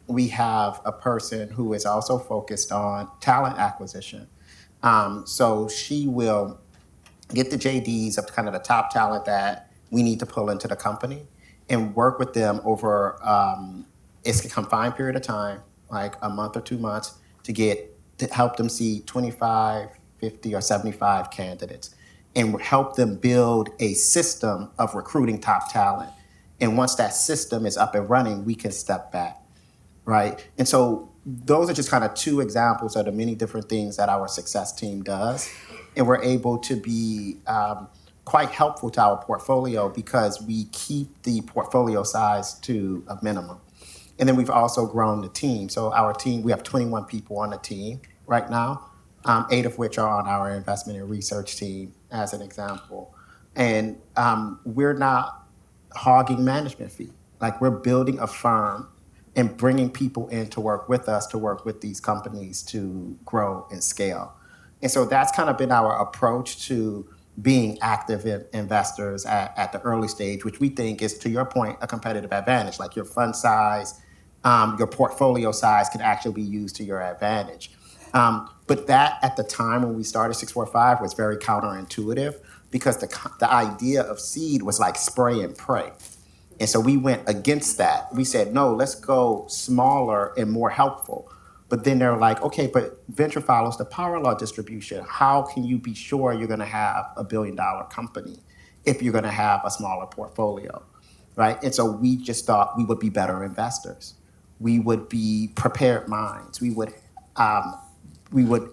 We have a person who is also focused on talent acquisition. So she will get the JDs of kind of the top talent that we need to pull into the company and work with them over it's a confined period of time, like a month or 2 months, to help them see 25, 50, or 75 candidates. and help them build a system of recruiting top talent. And once that system is up and running, we can step back, right? And so those are just kind of two examples of the many different things that our success team does. And we're able to be quite helpful to our portfolio because we keep the portfolio size to a minimum. And then we've also grown the team. So our team, we have 21 people on the team right now, 8 of which are on our investment and research team, as an example. And we're not hogging management fee. Like, we're building a firm and bringing people in to work with us, to work with these companies to grow and scale. And so that's kind of been our approach to being active investors at the early stage, which we think is, to your point, a competitive advantage. Like, your fund size, your portfolio size can actually be used to your advantage. But that, at the time when we started 645, was very counterintuitive because the idea of seed was like spray and pray. And so we went against that. We said, no, let's go smaller and more helpful. But then they're like, okay, but venture follows the power law distribution. How can you be sure you're going to have a $1 billion company if you're going to have a smaller portfolio, right? And so we just thought we would be better investors. We would be prepared minds. We would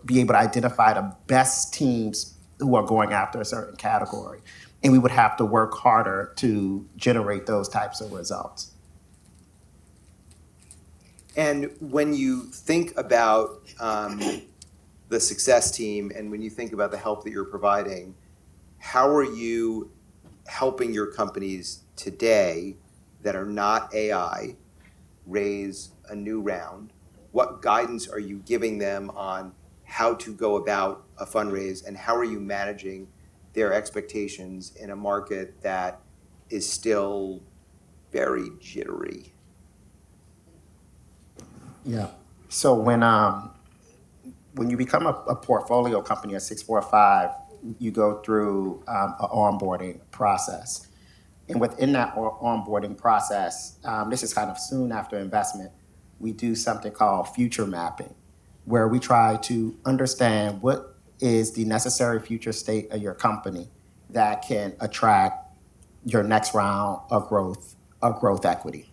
be able to identify the best teams who are going after a certain category. And we would have to work harder to generate those types of results.
And when you think about the success team and when you think about the help that you're providing, how are you helping your companies today that are not AI raise a new round? What guidance are you giving them on how to go about a fundraise, and how are you managing their expectations in a market that is still very jittery?
Yeah. So when you become a portfolio company at 645, you go through an onboarding process. And within that onboarding process, this is kind of soon after investment, we do something called future mapping, where we try to understand what is the necessary future state of your company that can attract your next round of growth equity.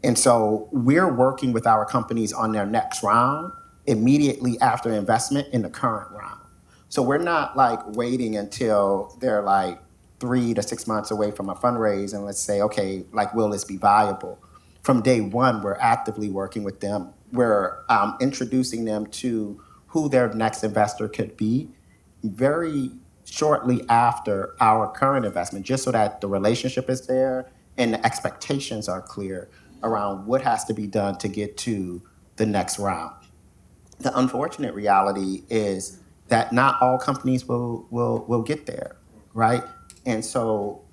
And so we're working with our companies on their next round immediately after investment in the current round. So we're not like waiting until they're like 3 to 6 months away from a fundraise and let's say, okay, like, will this be viable? From day one, we're actively working with them. We're introducing them to who their next investor could be very shortly after our current investment, just so that the relationship is there and the expectations are clear around what has to be done to get to the next round. The unfortunate reality is that not all companies will get there, right? And so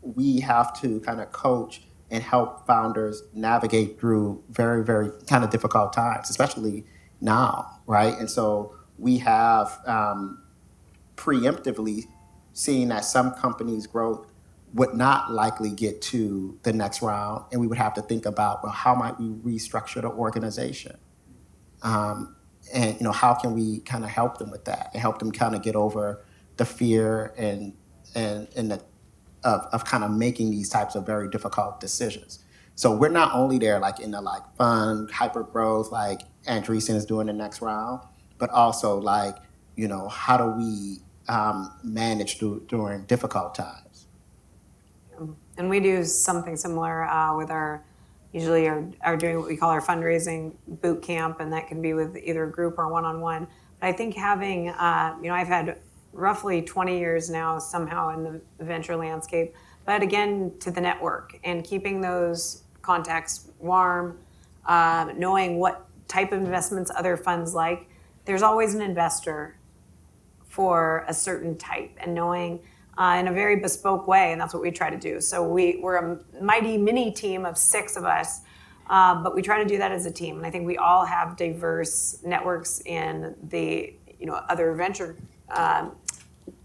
we have to kind of coach and help founders navigate through very, very kind of difficult times, especially now, right? And so we have preemptively seen that some companies' growth would not likely get to the next round, and we would have to think about, well, how might we restructure the organization? And how can we kind of help them with that and help them kind of get over the fear and of kind of making these types of very difficult decisions. So we're not only there like in the like fun hyper growth like Andreessen is doing the next round, but also like how do we manage during difficult times.
And we do something similar with usually are doing what we call our fundraising boot camp, and that can be with either a group or one-on-one. But I think having, I've had roughly 20 years now somehow in the venture landscape, but again, to the network and keeping those contacts warm, knowing what type of investments other funds like. There's always an investor for a certain type, and knowing in a very bespoke way, and that's what we try to do. So we're a mighty mini team of 6 of us, but we try to do that as a team. And I think we all have diverse networks in the other venture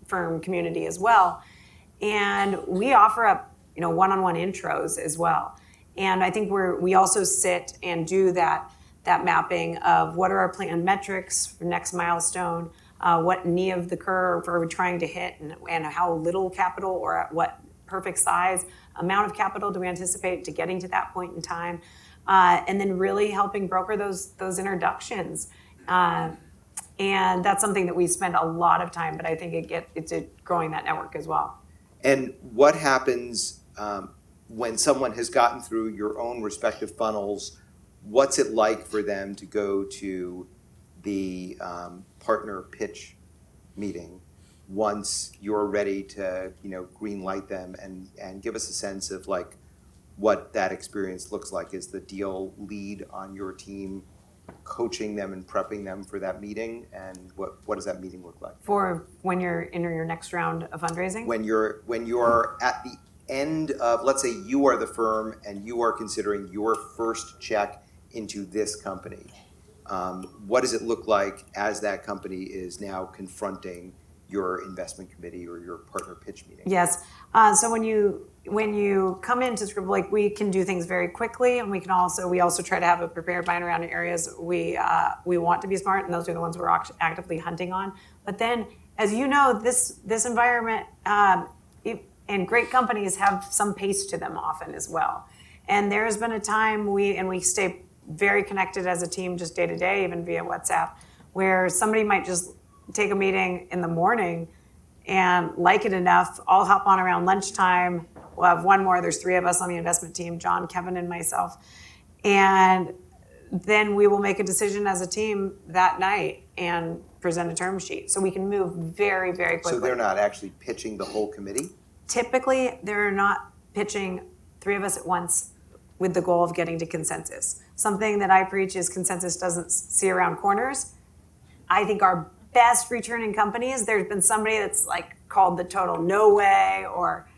firm community as well, and we offer up one-on-one intros as well. And I think we also sit and do that mapping of what are our planned metrics for next milestone. what knee of the curve are we trying to hit, and how little capital or at what perfect size amount of capital do we anticipate to getting to that point in time, and then really helping broker those introductions. And that's something that we spend a lot of time, but I think it's growing that network as well.
And what happens when someone has gotten through your own respective funnels? What's it like for them to go to the partner pitch meeting once you're ready to, green light them, and give us a sense of like what that experience looks like? Is the deal lead on your team coaching them and prepping them for that meeting, and what does that meeting look like?
For when you're in your next round of fundraising?
When you're at the end of, let's say you are the firm and you are considering your first check into this company, what does it look like as that company is now confronting your investment committee or your partner pitch meeting?
Yes. So when you come into Scribble, like, we can do things very quickly, and we also try to have a prepared mind around areas we want to be smart, and those are the ones we're actively hunting on. But then, as you know, this environment and great companies have some pace to them often as well. And there has been a time we stay very connected as a team, just day to day, even via WhatsApp, where somebody might just take a meeting in the morning and like it enough, I'll hop on around lunchtime. We'll have one more. There's 3 of us on the investment team, John, Kevin, and myself. And then we will make a decision as a team that night and present a term sheet. So we can move very, very quickly.
So they're not actually pitching the whole committee?
Typically, they're not pitching 3 of us at once with the goal of getting to consensus. Something that I preach is consensus doesn't see around corners. I think our best returning companies, there's been somebody that's like called the total no way, or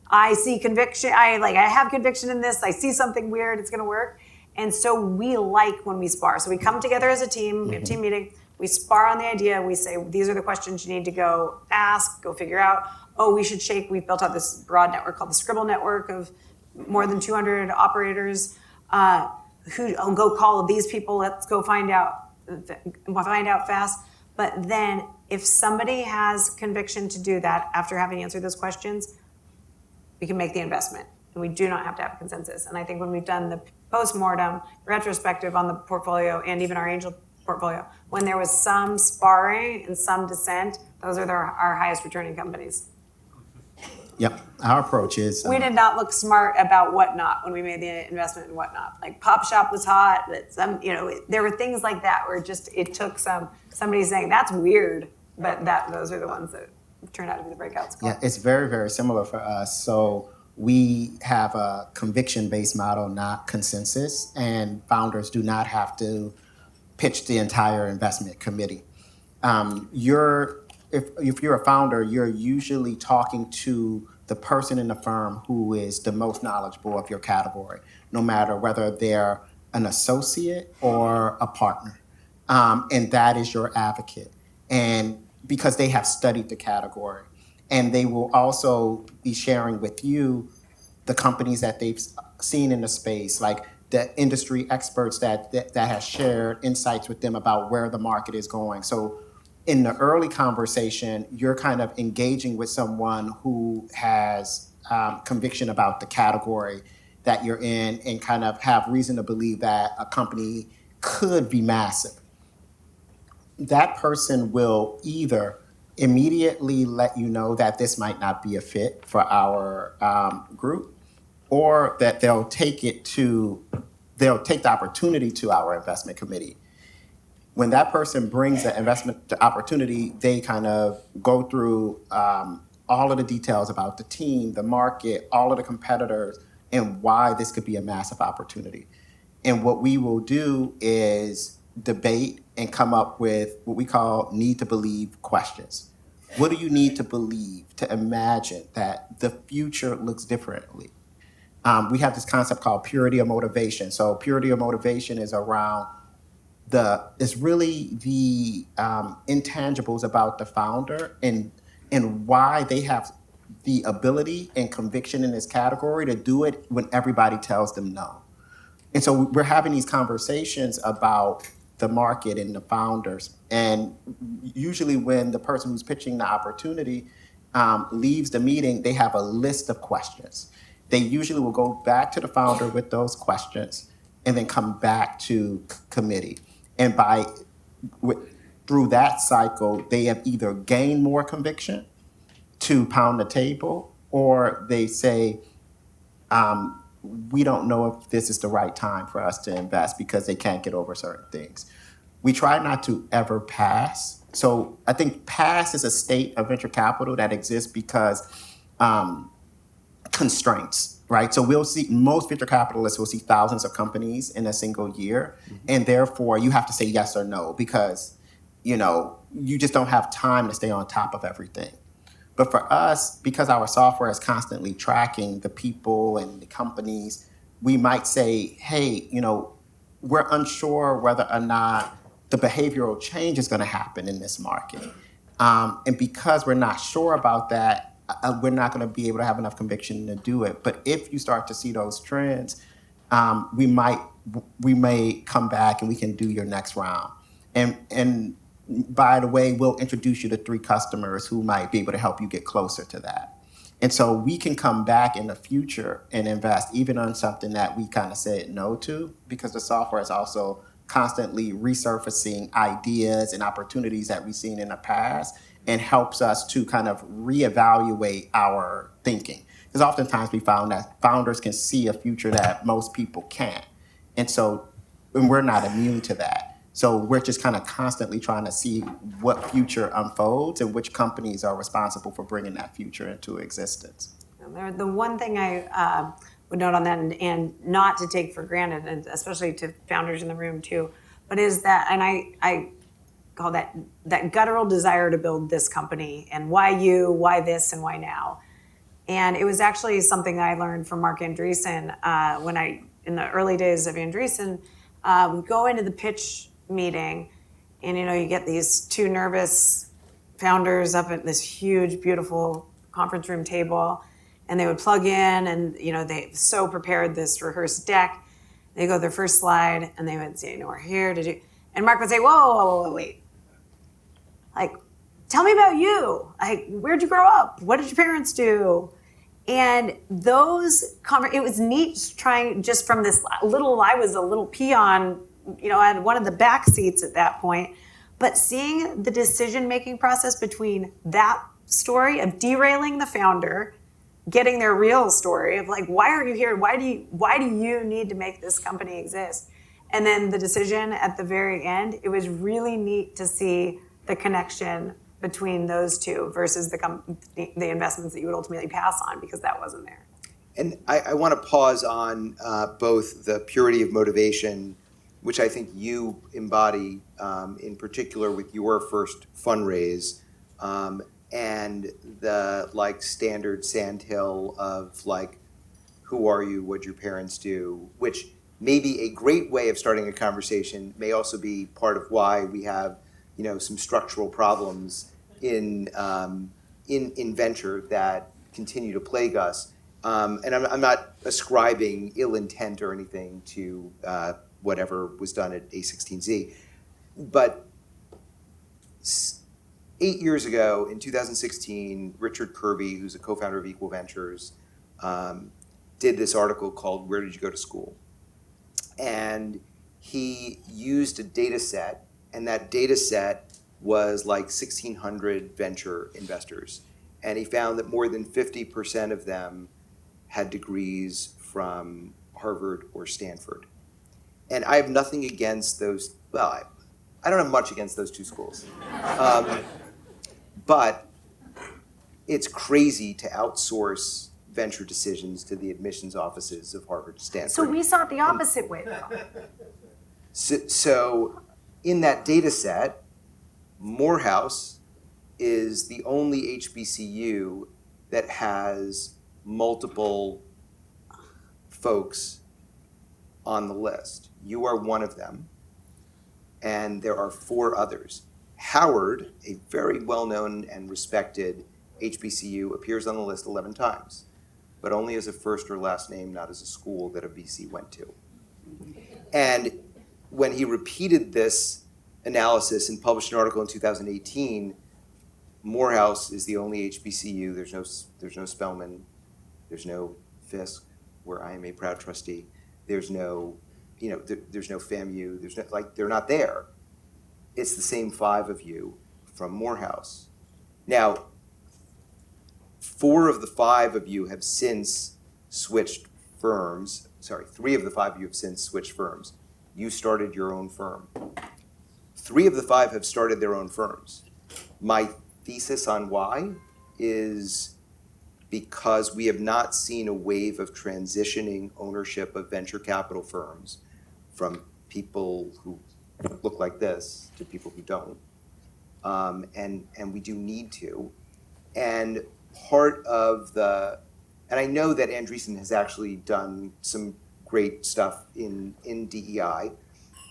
I see conviction, I have conviction in this, I see something weird, it's gonna work. And so we like when we spar. So we come together as a team, we have a team meeting, we spar on the idea, we say, these are the questions you need to go ask, go figure out. Oh, we've built out this broad network called the Scribble network of more than 200 operators who go call these people, let's go find out fast. But then if somebody has conviction to do that after having answered those questions, we can make the investment. And we do not have to have a consensus. And I think when we've done the post-mortem, retrospective on the portfolio and even our angel portfolio, when there was some sparring and some dissent, those are our highest returning companies.
Yep, our approach is...
we did not look smart about whatnot when we made the investment in whatnot. Like Pop Shop was hot, but there were things like that where it took somebody saying, that's weird, but those are the ones that turned out to be the breakouts.
Yeah, it's very, very similar for us. So we have a conviction-based model, not consensus, and founders do not have to pitch the entire investment committee. If you're a founder, you're usually talking to the person in the firm who is the most knowledgeable of your category, no matter whether they're an associate or a partner. And that is your advocate. And because they have studied the category. And they will also be sharing with you the companies that they've seen in the space, like the industry experts that have shared insights with them about where the market is going. So in the early conversation, you're kind of engaging with someone who has conviction about the category that you're in and kind of have reason to believe that a company could be massive. That person will either immediately let you know that this might not be a fit for our group, or that they'll take the opportunity to our investment committee. When that person brings the investment opportunity, they kind of go through all of the details about the team, the market, all of the competitors, and why this could be a massive opportunity. And what we will do is debate and come up with what we call need to believe questions. What do you need to believe to imagine that the future looks differently? We have this concept called purity of motivation. So purity of motivation is around it's really the intangibles about the founder and why they have the ability and conviction in this category to do it when everybody tells them no. And so we're having these conversations about the market and the founders. And usually when the person who's pitching the opportunity leaves the meeting, they have a list of questions. They usually will go back to the founder with those questions and then come back to committee. And through that cycle, they have either gained more conviction to pound the table, or they say, we don't know if this is the right time for us to invest because they can't get over certain things. We try not to ever pass. So I think pass is a state of venture capital that exists because constraints, right? So we'll see, most venture capitalists will see thousands of companies in a single year, and therefore you have to say yes or no because, you just don't have time to stay on top of everything. But for us, because our software is constantly tracking the people and the companies, we might say, hey, we're unsure whether or not the behavioral change is going to happen in this market. And because we're not sure about that, we're not going to be able to have enough conviction to do it. But if you start to see those trends, we may come back and we can do your next round. And by the way, we'll introduce you to 3 customers who might be able to help you get closer to that. And so we can come back in the future and invest even on something that we kind of said no to, because the software is also constantly resurfacing ideas and opportunities that we've seen in the past and helps us to kind of reevaluate our thinking. Because oftentimes we found that founders can see a future that most people can't. And we're not immune to that. So we're just kind of constantly trying to see what future unfolds and which companies are responsible for bringing that future into existence.
The one thing I would note on that, and not to take for granted, and especially to founders in the room too, but is that, and I call that guttural desire to build this company, and why you, why this, and why now. And it was actually something I learned from Mark Andreessen in the early days of Andreessen, we go into the pitch meeting, and you get these 2 nervous founders up at this huge, beautiful conference room table, and they would plug in, and they so prepared this rehearsed deck. They go to their first slide, and they would say, we're here to do, and Mark would say, whoa, wait, like, tell me about you. Like, where'd you grow up? What did your parents do? And it was neat trying just from this I was a little peon, I had one of the back seats at that point, but seeing the decision-making process between that story of derailing the founder, getting their real story of like, why are you here? Why do you need to make this company exist? And then the decision at the very end, it was really neat to see the connection between those two versus the investments that you would ultimately pass on because that wasn't there.
And I want to pause on both the purity of motivation, which I think you embody in particular with your first fundraise, and the standard sandhill of who are you, what'd your parents do, which may be a great way of starting a conversation, may also be part of why we have some structural problems in venture that continue to plague us. And I'm not ascribing ill intent or anything to whatever was done at A16Z. But 8 years ago, in 2016, Richard Kirby, who's a co-founder of Equal Ventures, did this article called Where Did You Go to School? And he used a data set, and that data set was 1,600 venture investors. And he found that more than 50% of them had degrees from Harvard or Stanford. And I have nothing against those, I don't have much against those 2 schools. But it's crazy to outsource venture decisions to the admissions offices of Harvard and Stanford.
So we saw it the opposite way, though.
So in that data set, Morehouse is the only HBCU that has multiple folks on the list. You are one of them, and there are 4 others. Howard, a very well-known and respected HBCU, appears on the list 11 times, but only as a first or last name, not as a school that a VC went to. And when he repeated this analysis and published an article in 2018, Morehouse is the only HBCU. There's no Spelman, there's no Fisk, where I am a proud trustee. There's no, there's no FAMU. There's no, they're not there. It's the same 5 of you from Morehouse. Now, 4 of the 5 of you have since switched firms. Sorry, 3 of the 5 of you have since switched firms. You started your own firm. 3 of the 5 have started their own firms. My thesis on why is because we have not seen a wave of transitioning ownership of venture capital firms from people who look like this to people who don't. And we do need to. And part of and I know that Andreessen has actually done some great stuff in DEI,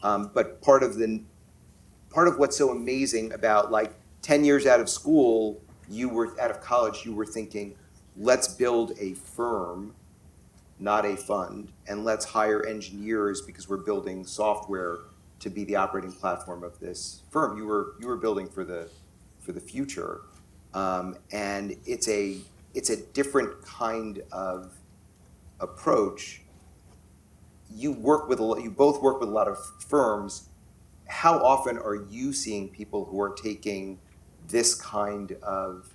but part of what's so amazing about 10 years out of school, out of college, you were thinking, let's build a firm, not a fund, and let's hire engineers because we're building software to be the operating platform of this firm. You were building for the future, and it's a different kind of approach. You both work with a lot of firms. How often are you seeing people who are taking this kind of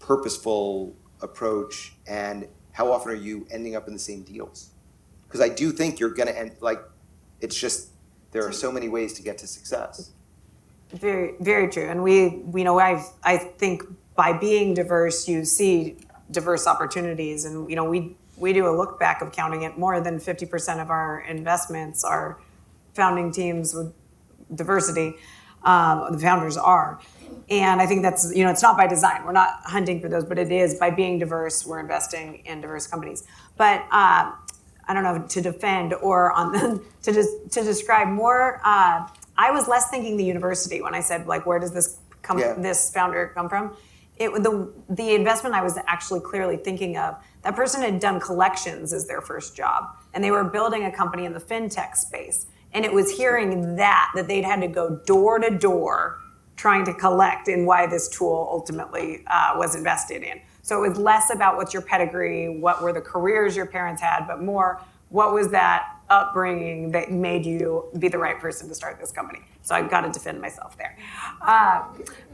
purposeful approach, and how often are you ending up in the same deals? Because I do think you're going to end, it's just, there are so many ways to get to success.
Very, very true. And I think by being diverse, you see diverse opportunities. And, we do a look back of counting it. More than 50% of our investments are founding teams with diversity. The founders are. And I think that's, it's not by design. We're not hunting for those, but it is by being diverse, we're investing in diverse companies. But I don't know, to defend or to describe more, I was less thinking the university when I said, where does this this founder come from? The investment I was actually clearly thinking of, that person had done collections as their first job, and they were building a company in the fintech space. And it was hearing that they'd had to go door to door trying to collect, and why this tool ultimately was invested in. So it was less about what's your pedigree, what were the careers your parents had, but more what was that upbringing that made you be the right person to start this company. So I've got to defend myself there.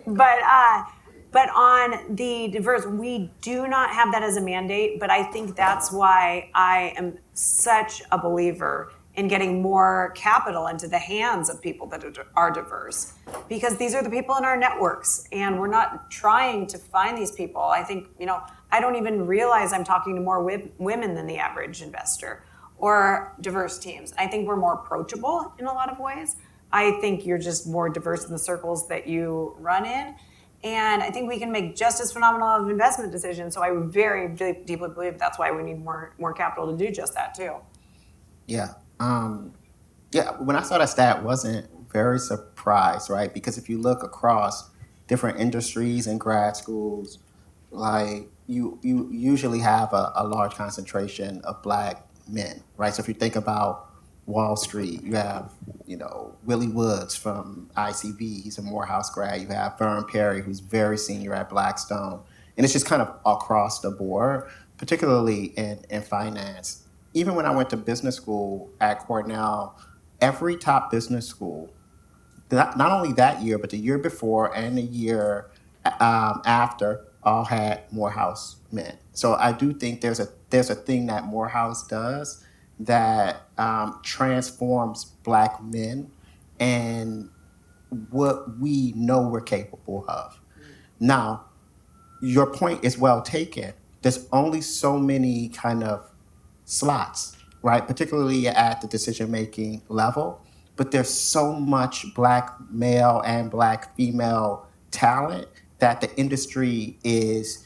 But on the diverse, we do not have that as a mandate, but I think that's why I am such a believer in getting more capital into the hands of people that are diverse, because these are the people in our networks, and we're not trying to find these people. I think, I don't even realize I'm talking to more women than the average investor, or diverse teams. I think we're more approachable in a lot of ways. I think you're just more diverse in the circles that you run in. And I think we can make just as phenomenal of investment decisions. So I very deeply believe that's why we need more capital to do just that too.
Yeah. When I saw that stat, wasn't very surprised, right? Because if you look across different industries and grad schools, you usually have a large concentration of Black men, right? So if you think about Wall Street, you have, Willie Woods from ICB, he's a Morehouse grad. You have Vern Perry, who's very senior at Blackstone. And it's just kind of across the board, particularly in finance. Even when I went to business school at Cornell, every top business school, not only that year, but the year before and the year after, all had Morehouse men. So I do think there's a thing that Morehouse does that transforms Black men and what we know we're capable of. Now, your point is well taken. There's only so many kind of slots, right? Particularly at the decision-making level. But there's so much Black male and Black female talent that the industry is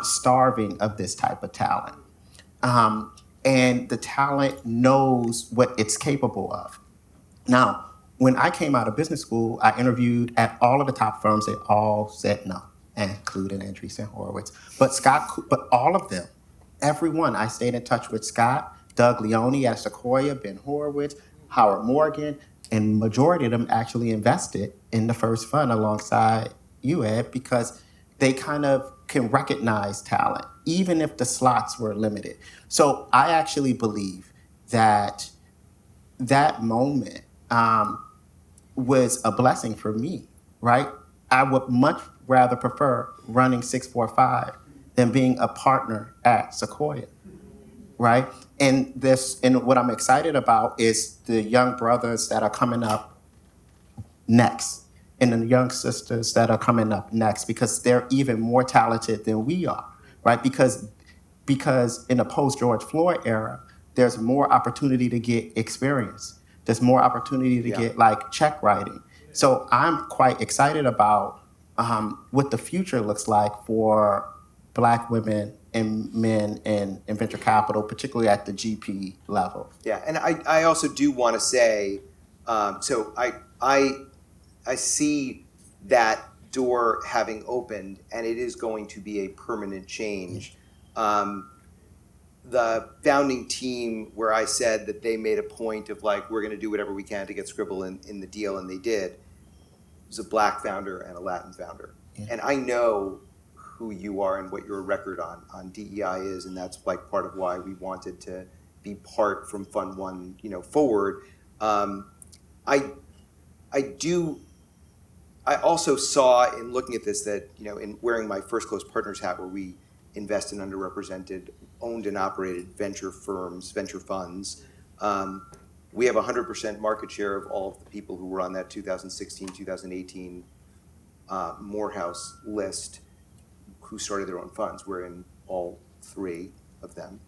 starving of this type of talent. And the talent knows what it's capable of. Now, when I came out of business school, I interviewed at all of the top firms. They all said no, including Andreessen Horowitz. But all of them, everyone, I stayed in touch with Scott. Doug Leone at Sequoia, Ben Horowitz, Howard Morgan, and majority of them actually invested in the first fund alongside you, Ed, because they kind of can recognize talent, even if the slots were limited. So I actually believe that that moment was a blessing for me, right? I would much rather prefer running 645 than being a partner at Sequoia, right? And what I'm excited about is the young brothers that are coming up next and the young sisters that are coming up next because they're even more talented than we are, right? Because in the post-George Floyd era, there's more opportunity to get experience. There's more opportunity to get like check writing. So I'm quite excited about what the future looks like for Black women and men in venture capital, particularly at the GP level.
Yeah, and I also do want to say, so I see that door having opened, and it is going to be a permanent change. The founding team, where I said that they made a point of like, we're going to do whatever we can to get Scribble in the deal, and they did, was a Black founder and a Latin founder. Yeah. And I know who you are and what your record on DEI is, and that's like part of why we wanted to be part from Fund One, forward. I also saw in looking at this that, in wearing my First Close Partners hat, where we invest in underrepresented, owned and operated venture firms, venture funds, we have 100% market share of all of the people who were on that 2016, 2018 Morehouse list who started their own funds. We're in all 3 of them.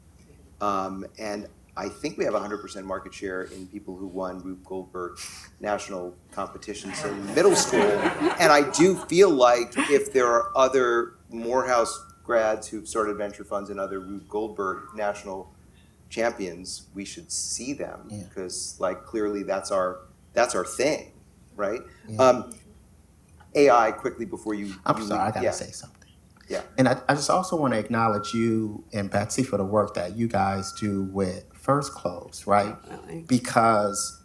And I think we have 100% market share in people who won Rube Goldberg national competitions in middle school. And I do feel like if there are other Morehouse grads who've started venture funds and other Rube Goldberg national champions, we should see them, because clearly that's our thing, right? Yeah. AI, quickly before you.
I'm sorry, I gotta say something.
Yeah.
And I just also want to acknowledge you and Betsy for the work that you guys do with First Close, right?
Definitely.
Because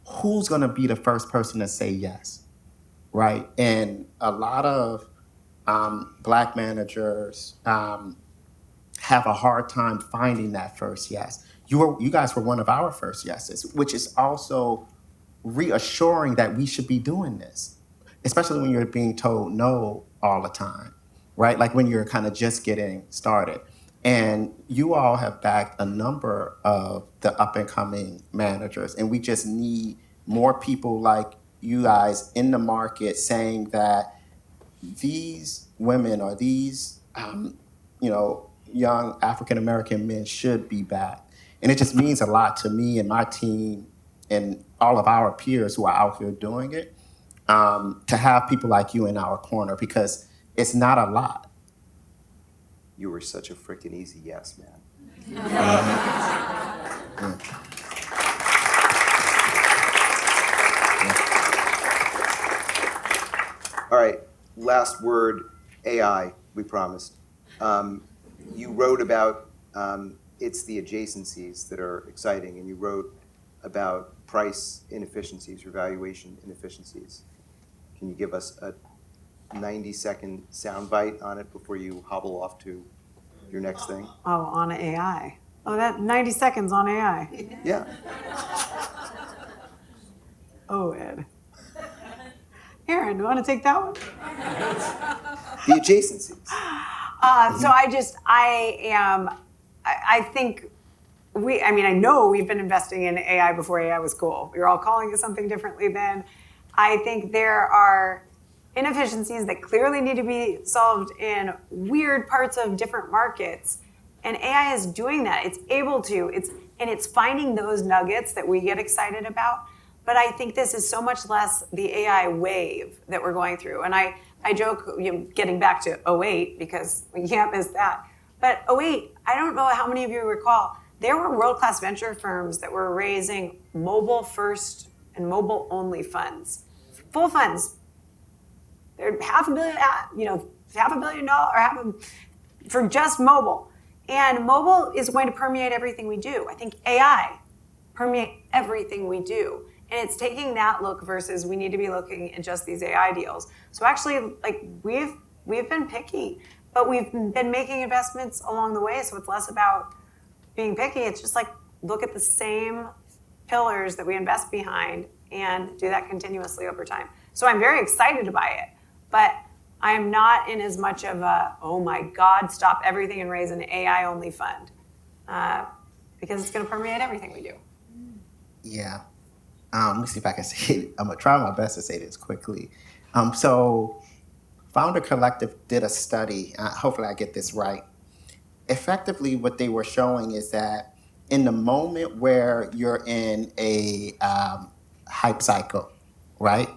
who's going to be the first person to say yes, right? And a lot of Black managers have a hard time finding that first yes. You guys were one of our first yeses, which is also reassuring that we should be doing this, especially when you're being told no all the time, right? Like when you're kind of just getting started. And you all have backed a number of the up-and-coming managers, and we just need more people like you guys in the market saying that these women or these, young African-American men should be backed. And it just means a lot to me and my team and all of our peers who are out here doing it, to have people like you in our corner, because it's not a lot.
You were such a freaking easy yes, man. All right, last word, AI, we promised. You wrote about it's the adjacencies that are exciting, and you wrote about price inefficiencies or valuation inefficiencies. Can you give us a 90-second soundbite on it before you hobble off to your next thing?
Oh, on AI. Oh, that 90 seconds on AI.
Yeah.
Oh, Ed. Aaron, do you want to take that one?
The adjacencies.
I know we've been investing in AI before AI was cool. We were all calling it something differently then. I think there are inefficiencies that clearly need to be solved in weird parts of different markets. And AI is doing that. It's able to. It's finding those nuggets that we get excited about. But I think this is so much less the AI wave that we're going through. And I joke, getting back to 2008, because we can't miss that. But 2008, I don't know how many of you recall, there were world-class venture firms that were raising mobile-first and mobile-only funds. Full funds. They're $500 million, $500 million for just mobile. And mobile is going to permeate everything we do. I think AI permeate everything we do. And it's taking that look versus we need to be looking at just these AI deals. So actually, like we've been picky, but we've been making investments along the way. So it's less about being picky. It's just like look at the same pillars that we invest behind and do that continuously over time. So I'm very excited to buy it, but I am not in as much of a, oh my God, stop everything and raise an AI only fund. Because it's going to permeate everything we do.
Yeah. Let me see if I can say it. I'm going to try my best to say this quickly. So Founder Collective did a study. Hopefully I get this right. Effectively, what they were showing is that in the moment where you're in a hype cycle, right,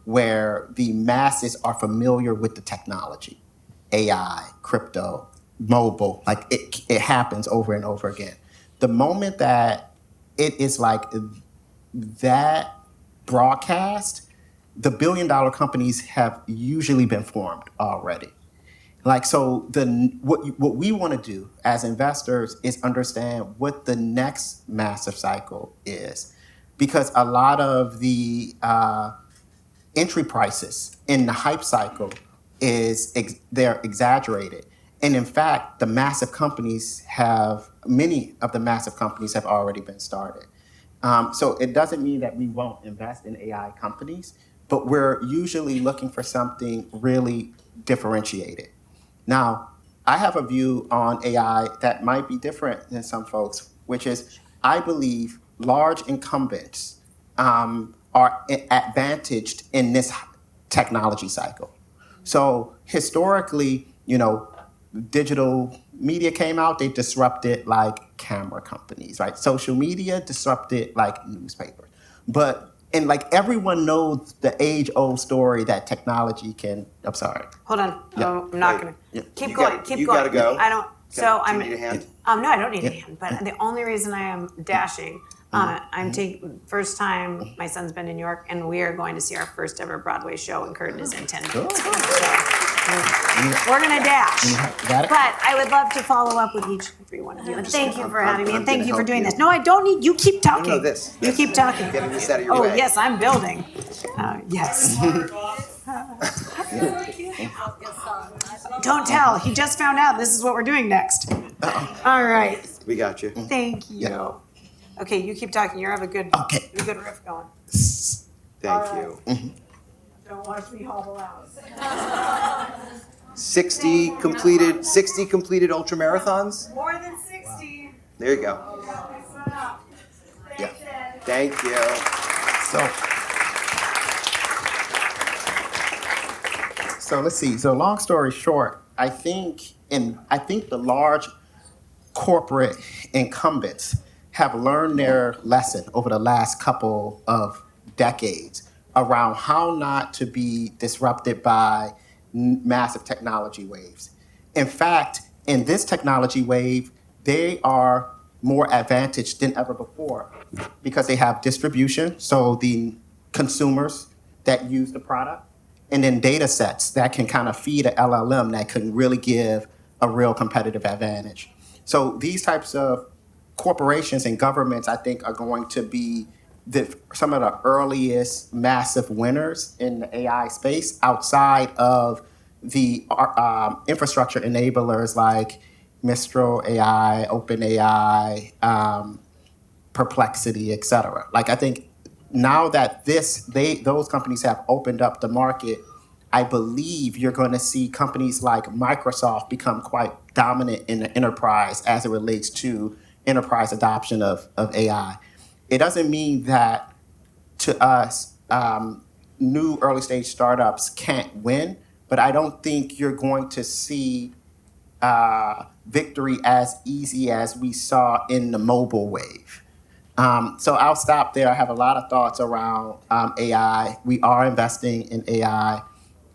where the masses are familiar with the technology, AI, crypto, mobile, like it happens over and over again. The moment that it is like that broadcast, the billion-dollar companies have usually been formed already. Like, so what we want to do as investors is understand what the next massive cycle is, because a lot of the entry prices in the hype cycle they're exaggerated, and in fact, many of the massive companies have already been started. So it doesn't mean that we won't invest in AI companies, but we're usually looking for something really differentiated. Now, I have a view on AI that might be different than some folks, which is I believe large incumbents are advantaged in this technology cycle. So historically, digital media came out, they disrupted like camera companies, right? Social media disrupted like newspapers. And like everyone knows the age-old story that technology can. I'm sorry.
Hold on.
Yeah.
Oh, I'm not going to. Keep
You
going.
got-
Keep
you
going.
gotta go.
I don't. So
Do
I'm.
you need a hand?
No, I don't need a hand. But the only reason I am dashing, I'm taking first time my son's been to New York, and we are going to see our first ever Broadway show, and curtain is in 10 minutes. So we're gonna dash.
Got it?
But I would love to follow up with each and every one of you. And thank you for having me, and
I'm
thank
gonna
you for
help
doing
you.
this. No, I don't need. You keep talking.
No, this.
You keep talking.
Getting this out of your
Oh
way.
yes, I'm building. Yes. Don't tell. He just found out this is what we're doing next. All right.
We got you.
Thank you.
Yeah.
Okay, you keep talking. You have a good,
Okay.
you have a good riff going.
Thank
All
you.
Don't watch me hobble out.
60 completed ultra marathons.
More than 60.
There you go.
Yeah.
Thank you.
So let's see. So long story short, I think the large corporate incumbents have learned their lesson over the last couple of decades around how not to be disrupted by massive technology waves. In fact, in this technology wave, they are more advantaged than ever before because they have distribution, so the consumers that use the product, and then data sets that can kind of feed an LLM that can really give a real competitive advantage. So these types of corporations and governments, I think, are going to be some of the earliest massive winners in the AI space outside of the infrastructure enablers like Mistral AI, OpenAI, Perplexity, et cetera. Like, I think now that those companies have opened up the market, I believe you're going to see companies like Microsoft become quite dominant in the enterprise as it relates to enterprise adoption of AI. It doesn't mean that to us, new early stage startups can't win, but I don't think you're going to see victory as easy as we saw in the mobile wave. So I'll stop there. I have a lot of thoughts around AI. We are investing in AI,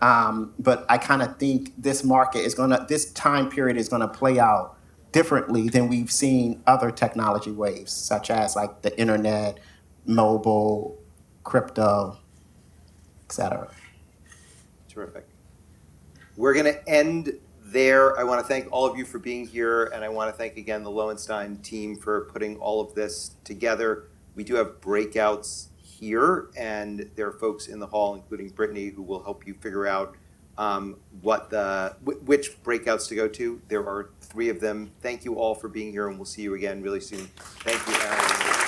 but I kind of think this time period is gonna play out differently than we've seen other technology waves, such as like the internet, mobile, crypto, et cetera.
Terrific. We're going to end there. I want to thank all of you for being here, and I want to thank again the Lowenstein team for putting all of this together. We do have breakouts here, and there are folks in the hall, including Brittany, who will help you figure out which breakouts to go to. There are 3 of them. Thank you all for being here, and we'll see you again really soon. Thank you, Aaron.